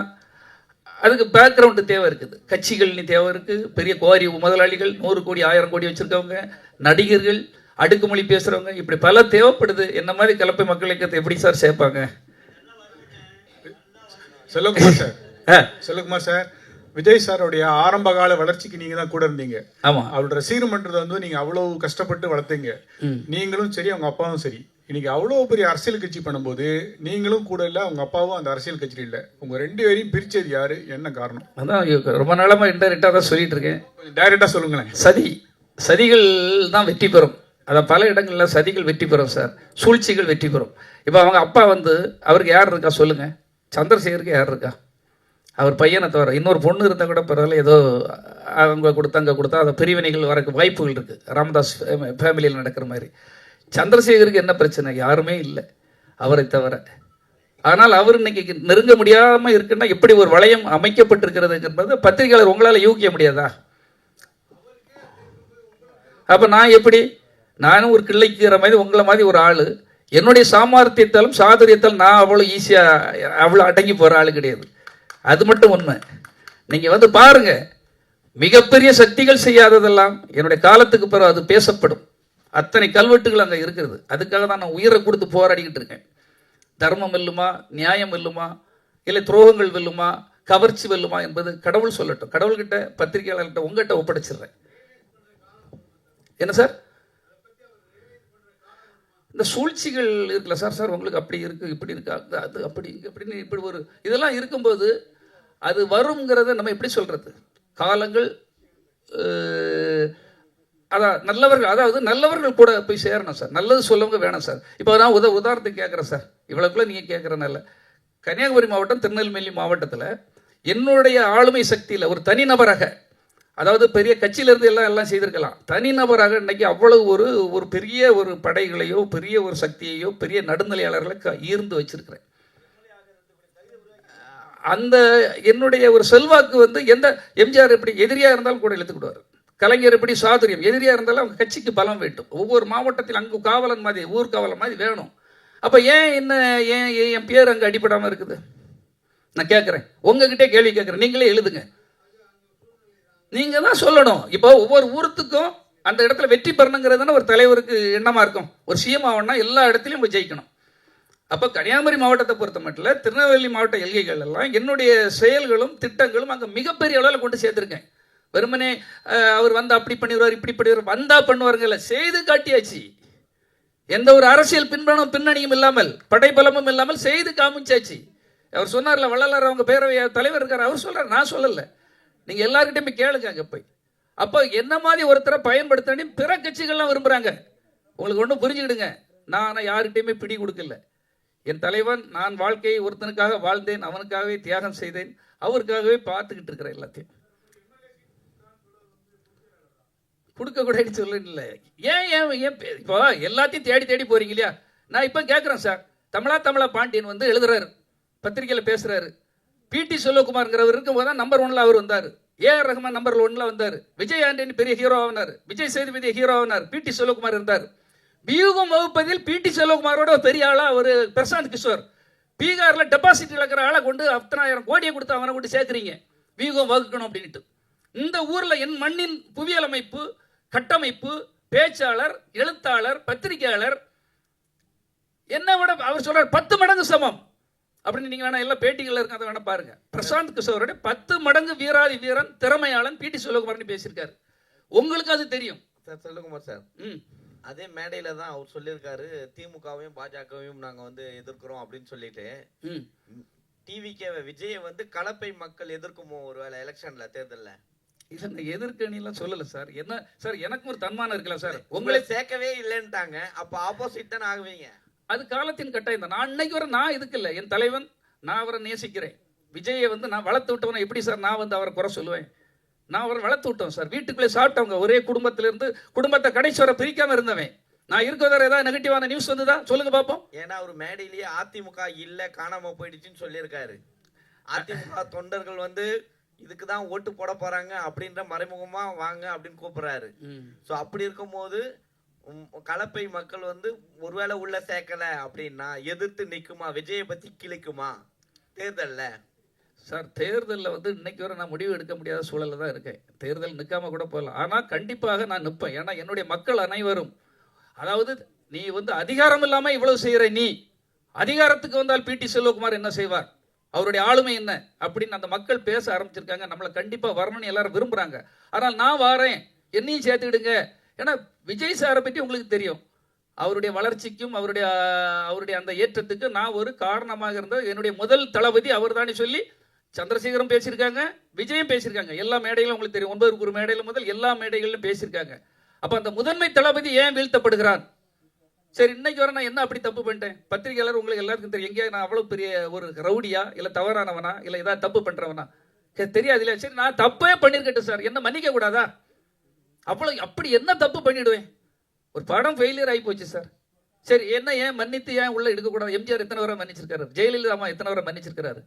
S8: அதுக்கு பேக்ரவுண்டு தேவை இருக்குது, கட்சிகள்னு தேவை இருக்குது, பெரிய கோரி முதலாளிகள் 100 கோடி 1000 கோடி வச்சுருக்கவங்க, நடிகர்கள், அடுக்குமொழி பேசுகிறவங்க, இப்படி பல தேவைப்படுது. என்ன மாதிரி கலப்பை மக்களுக்கு எப்படி சார் சேர்ப்பாங்க?
S10: செல்வகுமார் சார், விஜய் சாரோடைய ஆரம்ப கால வளர்ச்சிக்கு நீங்க தான் கூட இருந்தீங்க.
S8: ஆமா,
S10: அவரோட ரசிகர் மன்றத்தை நீங்க அவ்வளவு கஷ்டப்பட்டு வளர்த்தீங்க. நீங்களும் சரி அவங்க அப்பாவும் சரி. இன்னைக்கு அவ்வளவு பெரிய அரசியல் கட்சி பண்ணும்போது நீங்களும் கூட இல்ல, உங்க அப்பாவும் அந்த அரசியல் கட்சியில் இல்ல. உங்க 2 பேரையும் பிரிச்சது யாரு, என்ன காரணம்?
S8: அதான் ரொம்ப நாளமா இன்டெரக்டா தான் சொல்லிட்டு இருக்கேன்.
S10: டைரக்டா சொல்லுங்களேன்.
S8: சதிகள் தான் வெற்றி பெறும். அதான் பல இடங்கள்ல சதிகள் வெற்றி பெறும் சார், சூழ்ச்சிகள் வெற்றி பெறும். இப்போ அவங்க அப்பா அவருக்கு யார் இருக்கா சொல்லுங்க? சந்திரசேகருக்கு யார் இருக்கா? அவர் பையனை தவிர இன்னொரு பொண்ணு இருந்தால் கூட பரவாயில்ல, ஏதோ அவங்க கொடுத்தா அந்த பிரிவினைகள் வரக்கு வாய்ப்புகள் இருக்குது, ராமதாஸ் ஃபேமிலியில் நடக்கிற மாதிரி. சந்திரசேகருக்கு என்ன பிரச்சனை? யாருமே இல்லை அவரை தவிர. ஆனால் அவர் இன்னைக்கு நெருங்க முடியாமல் இருக்குன்னா எப்படி ஒரு வளையம் அமைக்கப்பட்டிருக்கிறதுங்கிறது பத்திரிகையாளர் உங்களால் யூகிக்க முடியாதா? அப்போ நான் எப்படி, நானும் ஒரு கிள்ளைக்கிற மாதிரி உங்களை மாதிரி ஒரு ஆள், என்னுடைய சாமர்த்தியத்தாலும் சாதுரியத்தாலும் நான் அவ்வளோ ஈஸியாக அவ்வளோ அடங்கி போகிற ஆள் கிடையாது. அது மட்டும் உண்மை. நீங்க பாருங்க, மிகப்பெரிய சக்திகள் செய்யாததெல்லாம் என்னுடைய காலத்துக்கு பிறகு அது பேசப்படும். அத்தனை கல்வெட்டுகள் அங்கே இருக்கிறது. அதுக்காக தான் நான் உயிரை கொடுத்து போராடிக்கிட்டு இருக்கேன். தர்மம் வெல்லுமா, நியாயம் வெல்லுமா, இல்லை துரோகங்கள் வெல்லுமா, கவர்ச்சி வெல்லுமா என்பது கடவுள் சொல்லட்டும். கடவுள்கிட்ட, பத்திரிகையாளர்கிட்ட, உங்ககிட்ட ஒப்படைச்சிடுறேன். என்ன சார் இந்த சூழ்ச்சிகள் இருக்குல்ல சார் உங்களுக்கு அப்படி இருக்கு, இப்படி இருக்கு, அது அப்படி இப்படின்னு இப்படி ஒரு இதெல்லாம் இருக்கும்போது அது வருங்கிறத நம்ம எப்படி சொல்றது? காலங்கள் அதான் நல்லவர்கள் கூட போய் சேரணும் சார், நல்லது சொல்லவங்க வேணும் சார். இப்போ நான் உதாரணத்துக்கு கேட்குறேன் சார், இவ்வளோக்குள்ள நீங்கள் கேட்குறனால கன்னியாகுமரி மாவட்டம், திருநெல்வேலி மாவட்டத்தில் என்னுடைய ஆளுமை சக்தியில் ஒரு தனிநபராக, அதாவது பெரிய கட்சியிலிருந்து எல்லாம் செய்திருக்கலாம், தனிநபராக இன்னைக்கு அவ்வளவு ஒரு பெரிய ஒரு படைகளையோ பெரிய ஒரு சக்தியையோ பெரிய நடுநிலையாளர்களை ஈர்ந்து வச்சிருக்கிறேன். அந்த என்னுடைய ஒரு செல்வாக்கு எந்த எம்ஜிஆர் எப்படி எதிரியாக இருந்தாலும் கூட இழுத்துக்கிடுவார், கலைஞர் எப்படி சாதுரியம், எதிரியாக இருந்தாலும் அவங்க கட்சிக்கு பலம் வேண்டும். ஒவ்வொரு மாவட்டத்தில் அங்கு காவலன் மாதிரி, ஊர் காவலன் மாதிரி வேணும். அப்போ ஏன் என் பேர் அங்கே அடிபடாமல் இருக்குது? நான் கேட்குறேன், உங்ககிட்டே கேள்வி கேட்குறேன், நீங்களே எழுதுங்க. நீங்க தான் சொல்லணும். இப்போ ஒவ்வொரு ஊருத்துக்கும் அந்த இடத்துல வெற்றி பெறணுங்கிறது ஒரு தலைவருக்கு எண்ணமா இருக்கும். ஒரு சிஎம் ஆகணும்னா எல்லா இடத்துலையும் போய் ஜெயிக்கணும். அப்போ கன்னியாகுமரி மாவட்டத்தை பொறுத்த மட்டும் திருநெல்வேலி மாவட்ட எல்கைகள் எல்லாம் என்னுடைய செயல்களும் திட்டங்களும் அங்கே மிகப்பெரிய அளவில் கொண்டு சேர்த்துருக்கேன். வெறுமனே அவர் அப்படி பண்ணிடுவார், இப்படி பண்ணிடுவார், வந்தா பண்ணுவாருங்கல்ல, செய்து காட்டியாச்சு. எந்த ஒரு அரசியல் பின்னணியும் இல்லாமல், படைபலமும் இல்லாமல் செய்து காமிச்சாச்சு. அவர் சொன்னார்ல, வள்ளலார் அவங்க பேரவை தலைவர் இருக்கார், அவர் சொல்றார், நான் சொல்லலை. நீங்க எல்லார்கிட்டையும் போய் கேளுங்க அங்கே போய். அப்போ என்ன மாதிரி ஒருத்தரை பயன்படுத்த பிற கட்சிகள்லாம் விரும்புறாங்க. உங்களுக்கு ஒன்றும் புரிஞ்சுக்கிடுங்க, நான் யார்கிட்டையுமே பிடி கொடுக்கல. என் தலைவன், நான் வாழ்க்கையை ஒருத்தனுக்காக வாழ்ந்தேன், அவனுக்காகவே தியாகம் செய்தேன், அவருக்காகவே பார்த்துக்கிட்டு இருக்கிறேன். எல்லாத்தையும் கொடுக்க கூட சொல்லல. ஏன் இப்போ எல்லாத்தையும் தேடி போறீங்க இல்லையா? நான் இப்போ கேட்குறேன் சார், தமிழா பாண்டியன் எழுதுறாரு, பத்திரிகையில் பேசுறாரு. பிடி செல்வகுமார்ங்கிறவர் இருக்கும்போது தான் நம்பர் 1ல அவர் வந்தார். ஏஆர் ரஹ்மான் நம்பர் 1ல வந்தார். விஜய் ஆண்டனி பெரிய ஹீரோ ஆனார். விஜய் சேதுபதி ஹீரோ ஆனார். பிடி செல்வகுமார் இருந்தார். வியூகம் வகுப்பதில் பிடி செல்வகுமாரோட பெரிய ஆளா அவர் பிரசாந்த் கிஷோர். பீகார்ல டெபாசிட் இழக்கிற ஆளை கொண்டு 10,000 கோடியை கொடுத்து அவனை கொண்டு சேர்க்குறீங்க வியூகம் வகுக்கணும் அப்படின்ட்டு. இந்த ஊர்ல என் மண்ணின் புவியியல் அமைப்பு, கட்டமைப்பு, பேச்சாளர், எழுத்தாளர், பத்திரிகையாளர் என்ன விட அவர் சொல்றார் 10 மடங்கு சமம் அப்படின்னு. நீங்க வேணா எல்லாம் பேட்டிகள்ல இருக்க, அதை வேணா பாருங்க. பிரசாந்த் கிஷோரோட 10 மடங்கு வீராதி வீரன், திறமையாளன் பிடி செல்வகுமார் பேசியிருக்காரு. உங்களுக்கு அது தெரியும்
S9: சார். செல்வகுமார் சார் அதே மேடையில தான் அவர் சொல்லியிருக்காரு, திமுகவையும் பாஜகவையும் நாங்க எதிர்க்கிறோம் அப்படின்னு சொல்லிட்டு. டிவிகே விஜயை கலப்பை மக்கள் எதிர்க்குமோ ஒருவேளை எலெக்ஷன்ல, தேர்தல்ல?
S8: இல்லை நான் எதிர்க்கணிலாம் சொல்லலை சார். என்ன சார், எனக்கும் ஒரு தன்மானம் இருக்கலாம் சார்.
S9: உங்களை சேர்க்கவே இல்லைன்ட்டாங்க, அப்போ ஆப்போசிட் தானே ஆகுவீங்க.
S8: அது காலத்தின் கட்டாயம் தான். நான் இன்னைக்கு வர நான் இதுக்கு இல்லை, என் தலைவன், நான் அவரை நேசிக்கிறேன். விஜயை வந்து நான் வளர்த்து விட்டவனை எப்படி சார் நான் வந்து அவரை குறை சொல்லுவேன்? நான் அவரை வளர்த்து விட்டோம் சார். வீட்டுக்குள்ளே சாப்பிட்டவங்க, ஒரே குடும்பத்திலிருந்து குடும்பத்தை கடைசி வரை பிரிக்காம இருந்தவன். நான் இருக்கிற ஏதாவது நெகட்டிவான நியூஸ் வந்துதா சொல்லுங்க பார்ப்போம்.
S9: ஏன்னா ஒரு மேடையிலேயே அதிமுக இல்ல காணாம போயிடுச்சுன்னு சொல்லியிருக்காரு. அதிமுக தொண்டர்கள் வந்து இதுக்கு தான் ஓட்டு போட போறாங்க அப்படின்ற மறைமுகமா வாங்க அப்படின்னு கூப்பிடுறாரு. ஸோ அப்படி இருக்கும்போது கலப்பை மக்கள் வந்து ஒருவேளை உள்ள சேர்க்கல அப்படின்னா எதிர்த்து நிற்குமா? விஜயை பத்தி கிழிக்குமா தேர்தல்ல?
S8: சார் தேர்தலில் வந்து இன்னைக்கு வரை நான் முடிவு எடுக்க முடியாத சூழலில் தான் இருக்கேன். தேர்தல் நிற்காம கூட போகலாம், ஆனால் கண்டிப்பாக நான் நிற்பேன். ஏன்னா என்னுடைய மக்கள் அனைவரும், அதாவது நீ வந்து அதிகாரம் இல்லாமல் இவ்வளவு செய்கிற, நீ அதிகாரத்துக்கு வந்தால் பிடி செல்வகுமார் என்ன செய்வார், அவருடைய ஆளுமை என்ன அப்படின்னு அந்த மக்கள் பேச ஆரம்பிச்சிருக்காங்க. நம்மளை கண்டிப்பாக வரணும்னு எல்லாரும் விரும்புகிறாங்க. ஆனால் நான் வாரேன், என்னையும் சேர்த்துக்கிடுங்க. ஏன்னா விஜய் சாரை பற்றி உங்களுக்கு தெரியும், அவருடைய வளர்ச்சிக்கும் அவருடைய அந்த ஏற்றத்துக்கு நான் ஒரு காரணமாக இருந்த என்னுடைய முதல் தளபதி அவர் தானே சொல்லி சந்திரசேகரும் பேசியிருக்காங்க, விஜயும் பேசியிருக்காங்க. எல்லா மேடைகளும் உங்களுக்கு தெரியும், 9 மேடைகள் முதல் எல்லா மேடைகளிலும் பேசியிருக்காங்க. அப்போ அந்த முதன்மை தளபதி ஏன் வீழ்த்தப்படுகிறான்? சரி, இன்னைக்கு வர நான் என்ன அப்படி தப்பு பண்ணிட்டேன்? பத்திரிகையாளர் உங்களுக்கு எல்லாருக்கும் தெரியும், எங்கேயா நான் அவ்வளோ பெரிய ஒரு ரவுடியா, இல்லை தவறானவனா, இல்லை ஏதாவது தப்பு பண்ணுறவனா தெரியாது இல்லையா? சரி, நான் தப்பே பண்ணியிருக்கட்டும் சார், என்ன மன்னிக்க கூடாதா? அப்படி என்ன தப்பு பண்ணிடுவேன்? ஒரு படம் ஃபெயிலியர் ஆகி போச்சு சார். சரி, என்ன ஏன் மன்னித்து ஏன் உள்ள எடுக்கக்கூடாது? எம்ஜிஆர் எத்தனை வரை மன்னிச்சிருக்காரு, ஜெயலலிதா அம்மா எத்தனை வரை மன்னிச்சிருக்கிறாரு,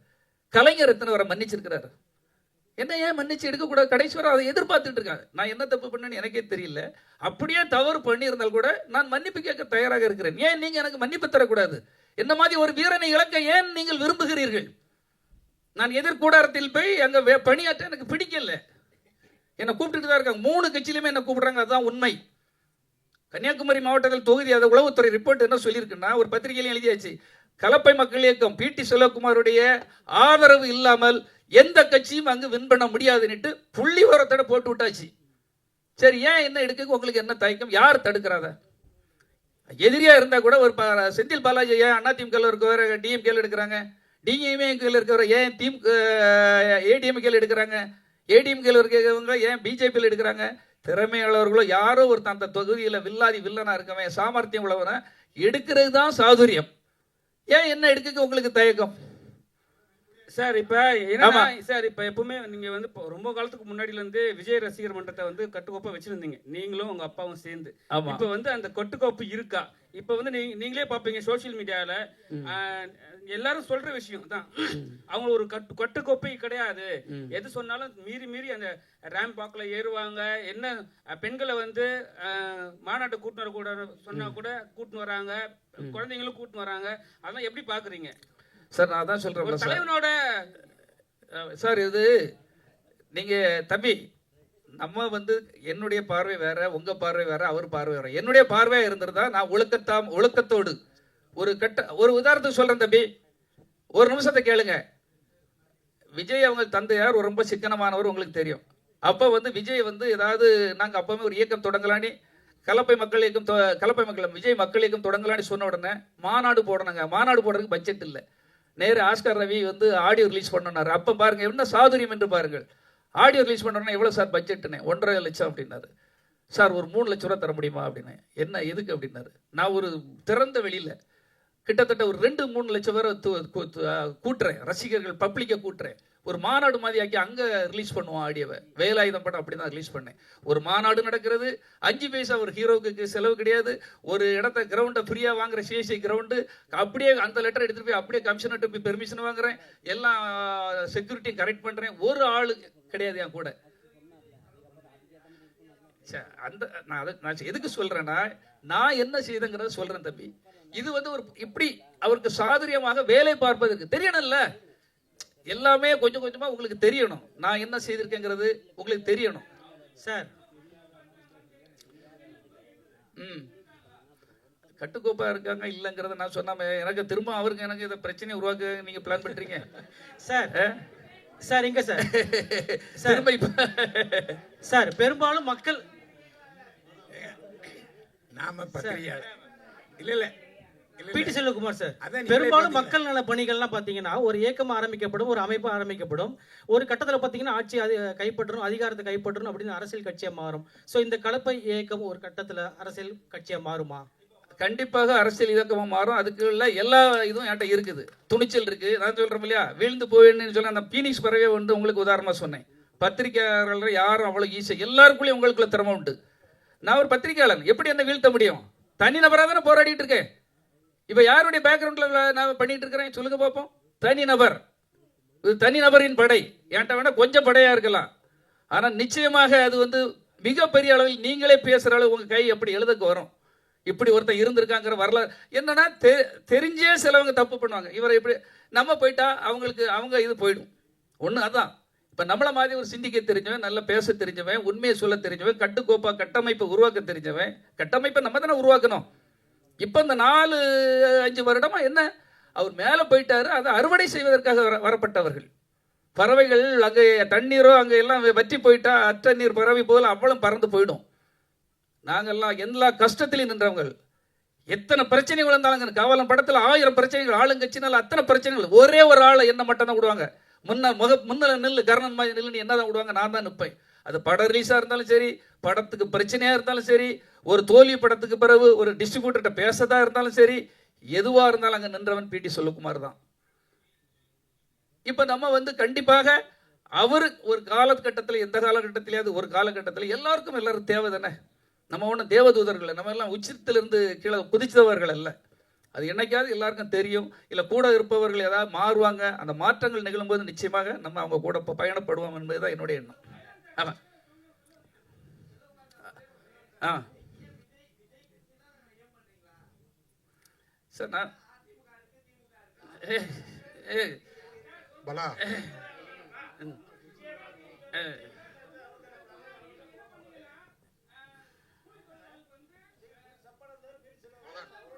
S8: கலைஞர் எத்தனை வரை மன்னிச்சிருக்கிறாரு, என்ன ஏன் மன்னிச்சு எடுக்கக்கூடாது? கடைசி வரை அதை எதிர்பார்த்துட்டு இருக்காங்க. நான் என்ன தப்பு பண்ணேன்னு எனக்கே தெரியல. அப்படியே தவறு பண்ணியிருந்தால் கூட நான் மன்னிப்பு கேட்க தயாராக இருக்கிறேன். ஏன் நீங்க எனக்கு மன்னிப்பு தரக்கூடாது? என்ன மாதிரி ஒரு வீரனை இழக்க ஏன் நீங்கள் விரும்புகிறீர்கள்? நான் எதிர்கூடாரத்தில் போய் அங்க பணியாற்ற எனக்கு பிடிக்கல. என்னை கூப்பிட்டுட்டு தான் இருக்காங்க, 3 கட்சியிலுமே என்ன கூப்பிடுறாங்க, அதுதான் உண்மை. கன்னியாகுமரி மாவட்டத்தில் தொகுதி அதை உளவுத்துறை ரிப்போர்ட் என்ன சொல்லியிருக்குன்னா, ஒரு பத்திரிகையிலும் எழுதியாச்சு, கலப்பை மக்கள் இயக்கம் பிடி செல்வகுமாருடைய ஆதரவு இல்லாமல் எந்த கட்சியும் அங்கு வின் பண்ண முடியாதுன்னுட்டு புள்ளி உரத்தோட போட்டு விட்டாச்சு. சரி, ஏன் என்ன எடுக்க உங்களுக்கு என்ன தயக்கம்? யார் தடுக்கிறாத? எதிரியா இருந்தா கூட ஒரு செந்தில் பாலாஜி ஏன் அதிமுக இருக்கவர் டிஎம்கேல எடுக்கிறாங்க, டிஎம்கேல இருக்கிறவர் ஏன் ஏடிஎம்கேல எடுக்கிறாங்க, ஏடிஎம்கேல இருக்கிறவங்க ஏன் பிஜேபியில் எடுக்கிறாங்க? திறமையாளர்களோ யாரோ ஒருத்தன் அந்த தொகுதியில் வில்லனா இருக்கவன், சாமர்த்தியம் உள்ளவன எடுக்கிறது தான் சாதுரியம். ஏன் என்ன எடுக்க உங்களுக்கு தயக்கம்?
S11: சார் இப்போ என்ன சார், இப்போ எப்பவுமே நீங்க வந்து ரொம்ப காலத்துக்கு முன்னாடியிலேருந்து விஜய் ரசிகர் மன்றத்தை வந்து கட்டுக்கோப்பா வச்சிருந்தீங்க, நீங்களும் உங்க அப்பாவும் சேர்ந்து. இப்போ வந்து அந்த கட்டுக்கோப்பு இருக்கா? இப்போ வந்து நீங்களே பார்ப்பீங்க சோசியல் மீடியாவில் எல்லாரும் சொல்ற விஷயம் தான், அவங்க ஒரு கட்டுக்கோப்பை கிடையாது. எது சொன்னாலும் மீறி அந்த ரேம்ப் வாக்கில் ஏறுவாங்க. என்ன பெண்களை வந்து மாநாட்டை கூட்டின்னு வரக்கூட சொன்னா கூட கூட்டின்னு வராங்க, குழந்தைங்களும் கூட்டின்னு வராங்க. அதெல்லாம் எப்படி பாக்குறீங்க
S8: சார்? நான் தான் சொல்றேன்
S11: தலைவனோட
S8: சார், இது நீங்க தம்பி, நம்ம வந்து என்னுடைய பார்வை வேற, உங்க பார்வை வேற, அவர் பார்வை வேற. என்னுடைய பார்வையா இருந்திருந்தா நான் ஒழுக்கத்தோடு ஒரு உதாரணத்துக்கு சொல்றேன் தம்பி, ஒரு நிமிஷத்தை கேளுங்க. விஜய் அவங்க தந்தையார் ஒரு ரொம்ப சிக்கனமானவர், உங்களுக்கு தெரியும். அப்போ வந்து விஜய் வந்து ஏதாவது நாங்கள் அப்பவுமே ஒரு இயக்கம் தொடங்கலான்னு, கலப்பை மக்கள் விஜய் மக்கள் இயக்கம் தொடங்கலான்னு சொன்ன உடனே மாநாடு போடணுங்க. மாநாடு போடுறதுக்கு பட்ஜெட் இல்லை. நேரு ஆஸ்கர் ரவி வந்து ஆடியோ ரிலீஸ் பண்ணனாரு. அப்போ பாருங்க என்ன சாதுரியம் என்று பாருங்கள். ஆடியோ ரிலீஸ் பண்ணோன்னா எவ்வளோ சார் பட்ஜெட்டுன்னு? 1.5 லட்சம் அப்படின்னாரு. சார் ஒரு 3 லட்ச ரூபா தர முடியுமா அப்படின்னு. என்ன எதுக்கு அப்படின்னாரு. நான் ஒரு திறந்த வெளியில் கிட்டத்தட்ட ஒரு 2-3 லட்சம் பேரை கூட்டுறேன், ரசிகர்கள் பப்ளிக்கை கூட்டுறேன். ஒரு மாநாடு மாதிரி ஆக்கி அங்கே ரிலீஸ் பண்ணுவோம் ஆடியோவை. வேலாயுதம் படம் அப்படி தான் ரிலீஸ் பண்ணேன். ஒரு மாநாடு நடக்கிறது, 5 பைசா ஒரு ஹீரோவுக்கு செலவு கிடையாது. ஒரு இடத்த கிரவுண்டை ஃப்ரீயாக வாங்குற சிஎஸ்சி கிரவுண்டு, அப்படியே அந்த லெட்டர் எடுத்துகிட்டு போய் அப்படியே கமிஷனர்கிட்ட போய் பெர்மிஷன் வாங்குறேன், எல்லாம் செக்யூரிட்டியும் கரெக்ட் பண்ணுறேன். ஒரு ஆளு கிடையாது என் கூட. நான் எதுக்கு சொல்றேன்னா, நான் என்ன செய்தேங்கிறத சொல்றேன் தம்பி. இது வந்து ஒரு இப்படி அவருக்கு சாதுரியமாக வேலை பார்ப்பதற்கு தெரியணும்ல, எல்லாமே கொஞ்சம் கொஞ்சமா உங்களுக்கு தெரியணும். நான் என்ன செய்திருக்கேங்கிறது உங்களுக்கு தெரியணும்
S11: சார்.
S8: கட்டுக்கோப்பா இருக்காங்க இல்லைங்கிறத நான் சொன்னாம எனக்கு திரும்ப அவருக்கு எனக்கு இதை பிரச்சனையை உருவாக்க நீங்க பிளான் பண்றீங்க
S11: சார். சார் இங்க சார் சார் பெரும்பாலும் மக்கள்
S10: நாம பத்திரிகையாளர் இல்ல
S12: பிடி செல்வகுமார் சார், பெரும்பாலும் மக்கள் நல பணிகள்லாம் பாத்தீங்கன்னா ஒரு இயக்கம் ஆரம்பிக்கப்படும், ஒரு அமைப்பு ஆரம்பிக்கப்படும், ஒரு கட்டத்துல பாத்தீங்கன்னா ஆட்சி கைப்பற்றணும், அதிகாரத்தை கைப்பற்றணும் அப்படின்னு அரசியல் கட்சியா மாறும். சோ இந்த கலப்பை இயக்கம் ஒரு கட்டத்துல அரசியல் கட்சியா மாறுமா?
S8: கண்டிப்பாக அரசியல் இயக்கமாக மாறும். அதுக்குள்ள எல்லா இதுவும் என்கிட்ட இருக்குது, துணிச்சல் இருக்கு. நான் சொல்றேன் இல்லையா, வீழ்ந்து போவேன்னு சொல்ல அந்த பீனிக்ஸ் பறவை வந்து உங்களுக்கு உதாரணமா சொன்னேன். பத்திரிகையாளர்கள் யாரும் அவ்வளவு ஈஸி, எல்லாருக்குள்ளேயும் உங்களுக்குள்ள திறமை உண்டு. நான் ஒரு பத்திரிகையாளன், எப்படி என்ன வீழ்த்த முடியும்? தனிநபராக தானே போராடிட்டு இருக்கேன். இப்ப யாருடைய பேக்ரவுண்ட்ல நான் பண்ணிட்டு இருக்கிறேன் சொல்லுங்க பார்ப்போம். தனிநபர், இது தனிநபரின் படை. என்கிட்ட வேணா கொஞ்சம் படையா இருக்கலாம், ஆனா நிச்சயமாக அது வந்து மிகப்பெரிய அளவில் நீங்களே பேசுற அளவு உங்க கை எப்படி எழுதுக்கு வரும். இப்படி ஒருத்தர் இருந்திருக்காங்கிற வரலாறு என்னன்னா தெரிஞ்சே சிலவங்க தப்பு பண்ணுவாங்க. இவரை இப்படி நம்ம போயிட்டா அவங்களுக்கு அவங்க இது போயிடும். ஒன்று அதான். இப்போ நம்மள மாதிரி ஒரு சிந்திக்க தெரிஞ்சவன், நல்லா பேச தெரிஞ்சவன், உண்மையை சொல்ல தெரிஞ்சவன், கட்டுக்கோப்பா கட்டமைப்பை உருவாக்க தெரிஞ்சவன். கட்டமைப்பை நம்ம தானே உருவாக்கணும். இப்போ இந்த 4-5 வருடமா என்ன அவர் மேலே போயிட்டாரு, அதை அறுவடை செய்வதற்காக வரப்பட்டவர்கள். பறவைகள் அங்கே தண்ணீரோ அங்கே எல்லாம் வற்றி போயிட்டா அற்ற நீர் பறவை போல அவ்வளவு பறந்து போயிடும். நாங்கள்லாம் எல்லா கஷ்டத்திலையும் நின்றவங்க. எத்தனை பிரச்சனைகள் இருந்தாலும் காவலன் படத்தில் 1000 பிரச்சனைகள், ஆளுங்கட்சினால அத்தனை பிரச்சனைகள். ஒரே ஒரு ஆளை என்ன மட்டும் தான் விடுவாங்க, முன்னில் நில்லு கர்ணன் மாதிரி நில்லுன்னு என்ன தான் விடுவாங்க, நான் தான் நிற்பேன். அது படம் ரிலீஸாக இருந்தாலும் சரி, படத்துக்கு பிரச்சனையாக இருந்தாலும் சரி, ஒரு தோல்வி படத்துக்கு பிறகு ஒரு டிஸ்ட்ரிபியூட்டர்கிட்ட பேசதா இருந்தாலும் சரி, எதுவாக இருந்தாலும் அங்கே நின்றவன் பிடி செல்வகுமார் தான். இப்போ நம்ம வந்து கண்டிப்பாக அவர் ஒரு காலகட்டத்தில், எந்த காலகட்டத்திலேயாவது ஒரு காலகட்டத்தில் எல்லாருக்கும் எல்லாரும் தேவை தானே. நம்ம ஒன்றும் தேவதூதர்கள், நம்ம எல்லாம் உச்சத்திலிருந்து கீழே குதிச்சவர்கள் அல்ல. அது என்னைக்காவது எல்லாருக்கும் தெரியும். இல்லை கூட இருப்பவர்கள் ஏதாவது மாறுவாங்க, அந்த மாற்றங்கள் நிகழும்போது நிச்சயமாக நம்ம அவங்க கூட பயணப்படுவோம் என்பதுதான் என்னுடைய எண்ணம். ஆமாம். சார் நான்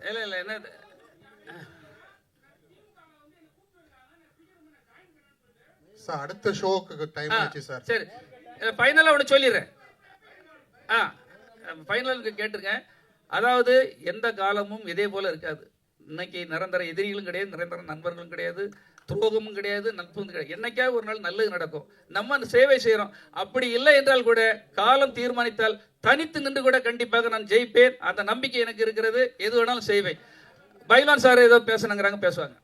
S8: இல்லை என்ன
S13: சார் அடுத்த ஷோக்கு டைம் ஆச்சு சார்.
S8: சரி, ஃபைனலாக ஒன்று சொல்லிடுறேன். ஃபைனலுக்கு கேட்டிருக்கேன். அதாவது எந்த காலமும் இதே போல இருக்காது. இன்னைக்கு நிரந்தர எதிரிகளும் கிடையாது, நிரந்தர நண்பர்களும் கிடையாது, துரோகமும் கிடையாது, நட்பும் கிடையாது. என்னைக்காவது ஒரு நாள் நல்லது நடக்கும். நம்ம அந்த சேவை செய்கிறோம். அப்படி இல்லை என்றால் கூட காலம் தீர்மானித்தால் தனித்து நின்று கூட கண்டிப்பாக நான் ஜெயிப்பேன். அந்த நம்பிக்கை எனக்கு இருக்கிறது. எது வேணாலும் செய்வேன். பைலான் சார் ஏதோ பேசணுங்கிறாங்க, பேசுவாங்க.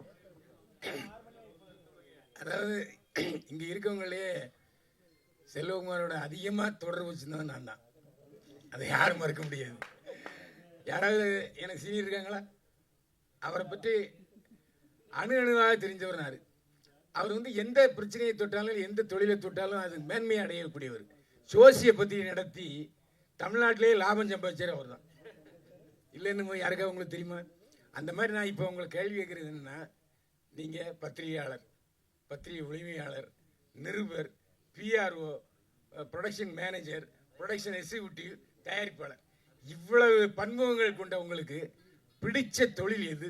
S14: அதாவது இங்கே இருக்கவங்களே செல்வகுமாரோட அதிகமாக தொடர்பு வச்சுருந்தவன் நான் தான். அதை யாரும் மறுக்க முடியாது. யாராவது எனக்கு சீனியர் இருக்காங்களா? அவரை பற்றி அணுவாக தெரிஞ்சவர் நான். அவர் வந்து எந்த பிரச்சனையை தொட்டாலும், எந்த தொழிலை தொட்டாலும் அது மேன்மையை அடையக்கூடியவர். சோசியை பற்றி நடத்தி தமிழ்நாட்டிலேயே லாபம் சம்பாதிச்சார் அவர் தான். இல்லைன்னு யாருக்காவது உங்களுக்கு தெரியுமா? அந்த மாதிரி நான் இப்போ உங்களுக்கு கேள்வி கேட்குறது என்னென்னா, நீங்கள் பத்திரிகையாளர், பத்திரிகை உரிமையாளர், நிருபர், PRO, production manager, production executive, தயாரிப்பாளர், இவ்வளவு பன்முகங்கள் கொண்ட உங்களுக்கு பிடிச்ச தொழில் எது?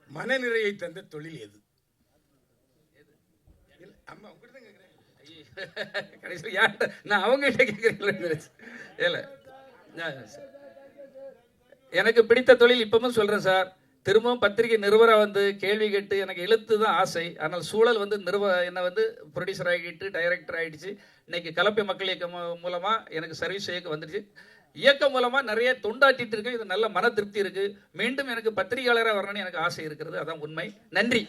S14: மனநிறையை தந்த தொழில் எது? அம்மா உங்ககிட்ட தான் கேட்குறேன். கடைசியில் யார்கிட்ட? நான் அவங்ககிட்ட கேட்குறேன். இல்லை, எனக்கு பிடித்த தொழில் இப்பவும் சொல்கிறேன் சார். திரும்பவும் பத்திரிகை நிருபராக வந்து கேள்வி கேட்டு எனக்கு எழுத்து தான் ஆசை. ஆனால் சூழல் வந்து என்னை வந்து ப்ரொடியூசர் ஆகிட்டு டைரக்டர் ஆகிடுச்சு. இன்னைக்கு கலப்பை மக்கள் இயக்கம் மூலமாக எனக்கு சர்வீஸ் இயக்கம் வந்துடுச்சு. இயக்கம் மூலமாக நிறைய தொண்டாட்டிட்டு இருக்கு. இது நல்ல மன திருப்தி இருக்குது. மீண்டும் எனக்கு பத்திரிகையாளராக வரணும்னு எனக்கு ஆசை இருக்கிறது. அதான் உண்மை. நன்றி.